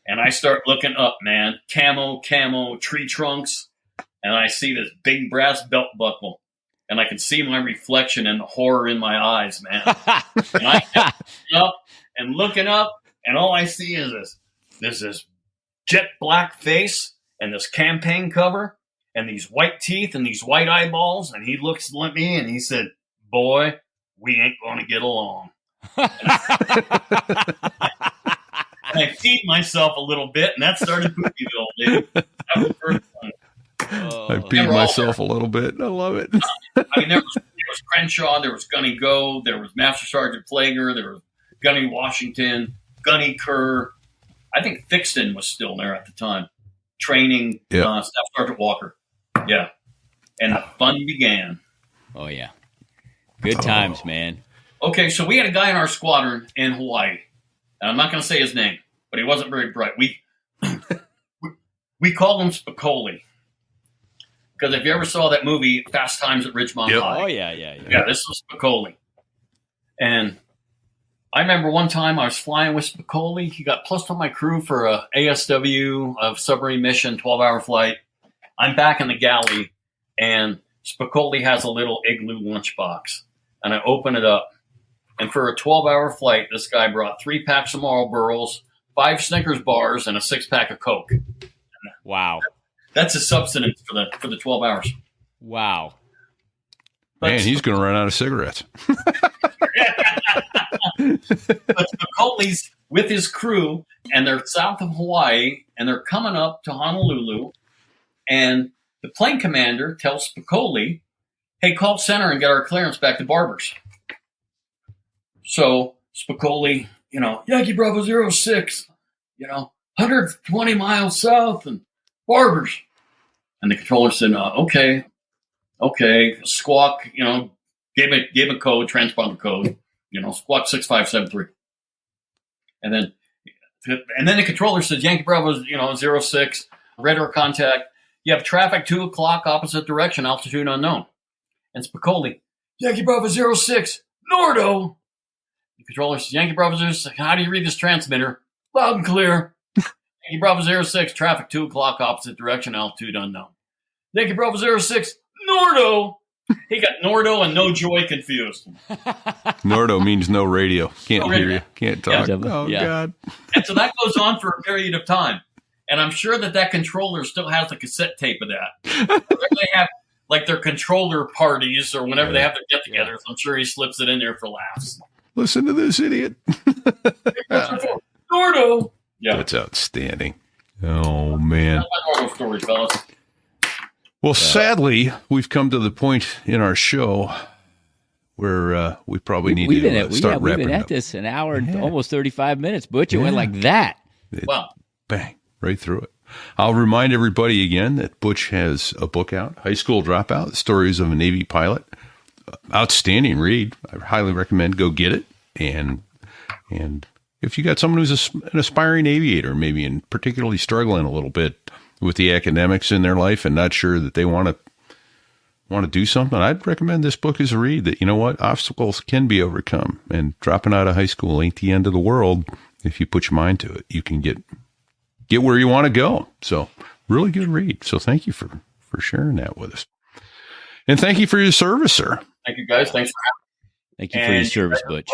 And I start looking up, man. Camo, tree trunks. And I see this big brass belt buckle. And I can see my reflection and the horror in my eyes, man. And I kept up and looking up. And all I see is this jet black face and this campaign cover and these white teeth and these white eyeballs. And he looks at me and he said, boy, we ain't going to get along. And I feed myself a little bit, and that started Pookieville, dude. That was the first one. I peed myself a little bit. I love it. I mean, there was Crenshaw, there was Gunny Go, there was Master Sergeant Flager, there was Gunny Washington, Gunny Kerr. I think Thixton was still there at the time. Training Staff Sergeant Walker. Yeah. And the fun began. Oh, yeah. Good times, man. Okay, so we had a guy in our squadron in Hawaii. And I'm not going to say his name, but he wasn't very bright. We called him Spicoli. Because if you ever saw that movie, Fast Times at Ridgemont High. Oh, yeah. Yeah, this was Spicoli. And I remember one time I was flying with Spicoli. He got plussed on my crew for a ASW of submarine mission, 12-hour flight. I'm back in the galley, and Spicoli has a little igloo lunchbox. And I open it up. And for a 12-hour flight, this guy brought 3 packs of Marlboros, 5 Snickers bars, and a 6-pack of Coke. Wow. That's his subsistence for the 12 hours. Wow. Man, he's going to run out of cigarettes. But Spicoli's with his crew, and they're south of Hawaii, and they're coming up to Honolulu, and the plane commander tells Spicoli, hey, call center and get our clearance back to Barbers. So Spicoli, Yankee Bravo 06, 120 miles south and Barbers. And the controller said, okay. Squawk, gave a code, transponder code, squawk 6573. And then the controller said, Yankee Bravo, 06, radar contact. You have traffic 2 o'clock, opposite direction, altitude unknown. And Spicoli, Yankee Bravo 06, Nordo. The controller says, Yankee Bravo 06, how do you read this transmitter? Loud and clear. Yankee Bravo 06, traffic 2 o'clock, opposite direction, altitude unknown. Yankee Bravo 06, Nordo. He got Nordo and No Joy confused. Nordo means no radio. Can't hear you. Can't talk. Yeah. Oh, Yeah. God. And so that goes on for a period of time. And I'm sure that controller still has the cassette tape of that. They have like their controller parties or whenever they have their get-togethers. I'm sure he slips it in there for laughs. Listen to this idiot. Nordo. Yeah. That's outstanding. Oh, man. That's my Nordo story, fellas. Well, sadly, we've come to the point in our show where we probably need to start wrapping up. We've been at this an hour and almost 35 minutes, Butch. It went like that. Wow. Bang, right through it. I'll remind everybody again that Butch has a book out, High School Dropout, Stories of a Navy Pilot. Outstanding read. I highly recommend go get it. And if you got someone who's an aspiring aviator, maybe and particularly struggling a little bit with the academics in their life and not sure that they want to do something, I'd recommend this book as a read. That, obstacles can be overcome, and dropping out of high school ain't the end of the world. If you put your mind to it, you can get where you want to go. So really good read. So thank you for sharing that with us. And thank you for your service, sir. Thank you, guys. Thanks for having me. Thank you for your service, Butch.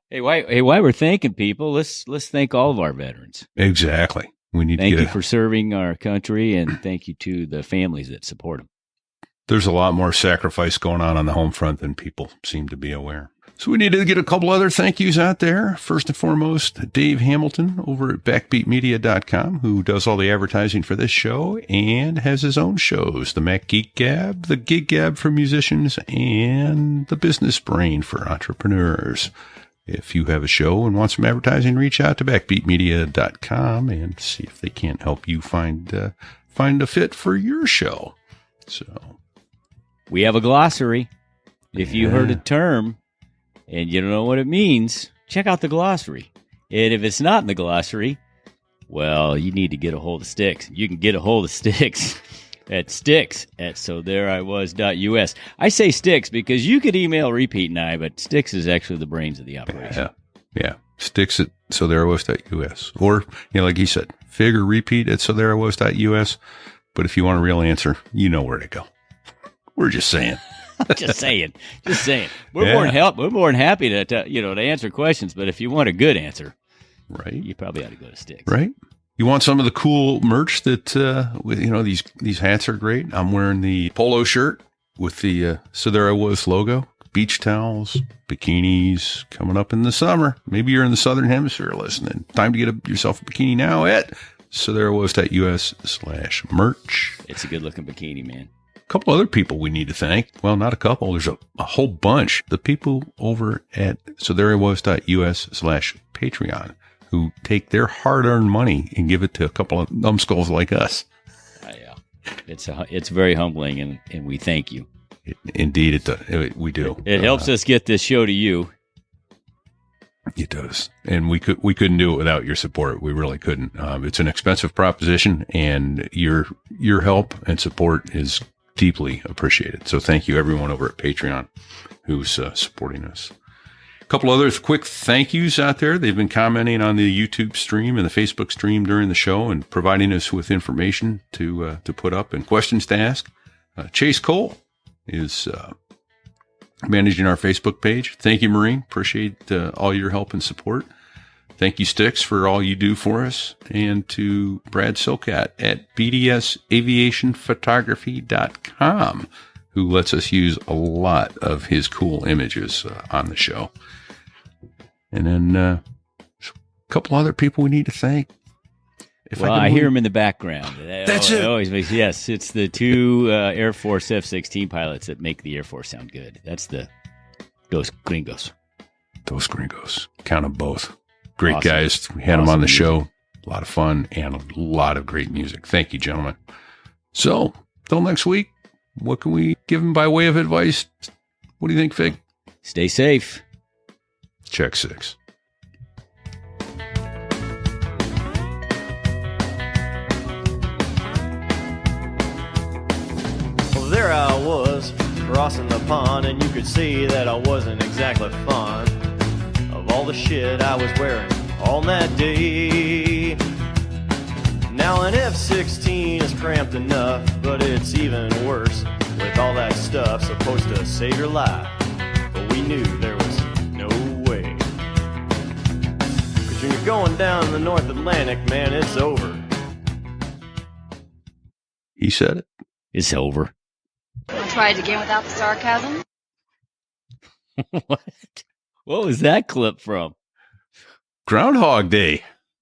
Hey, while we're thanking people, let's thank all of our veterans. Exactly. We need thank to you for serving our country, and thank you to the families that support them. There's a lot more sacrifice going on the home front than people seem to be aware. So we need to get a couple other thank yous out there. First and foremost, Dave Hamilton over at backbeatmedia.com, who does all the advertising for this show and has his own shows, the Mac Geek Gab, the Gig Gab for musicians, and the Business Brain for entrepreneurs. If you have a show and want some advertising, reach out to backbeatmedia.com and see if they can't help you find a fit for your show. So we have a glossary. If you heard a term and you don't know what it means, check out the glossary. And if it's not in the glossary, well, you need to get a hold of Sticks. You can get a hold of Sticks at sticks@sothereiwas.us. I say Sticks because you could email Repeat and I, but Sticks is actually the brains of the operation. Yeah. Sticks at sothereiwas.us. Or, like he said, Fig or Repeat at sothereiwas.us. But if you want a real answer, you know where to go. We're just saying. Just saying. We're more than happy to answer questions. But if you want a good answer, right, you probably ought to go to Sticks. Right. You want some of the cool merch that these hats are great. I'm wearing the polo shirt with the So There I Was logo. Beach towels, bikinis coming up in the summer. Maybe you're in the Southern Hemisphere listening. Time to get yourself a bikini now at sothereiwas.us/merch. It's a good looking bikini, man. A couple other people we need to thank. Well, not a couple. There's a whole bunch. The people over at sothereiwas.us/Patreon who take their hard-earned money and give it to a couple of numbskulls like us. Yeah. It's very humbling, and we thank you. Indeed, we do. It helps us get this show to you. It does, and we couldn't do it without your support. We really couldn't. It's an expensive proposition, and your help and support is deeply appreciated. So thank you, everyone over at Patreon who's supporting us. A couple other quick thank yous out there. They've been commenting on the YouTube stream and the Facebook stream during the show and providing us with information to put up and questions to ask. Chase Cole is managing our Facebook page. Thank you, Marine. Appreciate all your help and support. Thank you, Sticks, for all you do for us. And to Brad Silcat at bdsaviationphotography.com, who lets us use a lot of his cool images on the show. And then a couple other people we need to thank. I hear him in the background. That's it. Always makes, yes, it's the two Air Force F-16 pilots that make the Air Force sound good. That's those gringos. Those gringos. Count them both. Great Awesome. Guys. We had them on the show. A lot of fun and a lot of great music. Thank you, gentlemen. So, till next week, what can we give them by way of advice? What do you think, Fig? Stay safe. Check 6. There I was, crossing the pond, and you could see that I wasn't exactly fond of all the shit I was wearing on that day. Now an F-16 is cramped enough, but it's even worse with all that stuff supposed to save your life. But we knew there was no way. 'Cause when you're going down the North Atlantic, man, it's over. He said it. It's over. I'll try it again without the sarcasm. What? What was that clip from? Groundhog Day.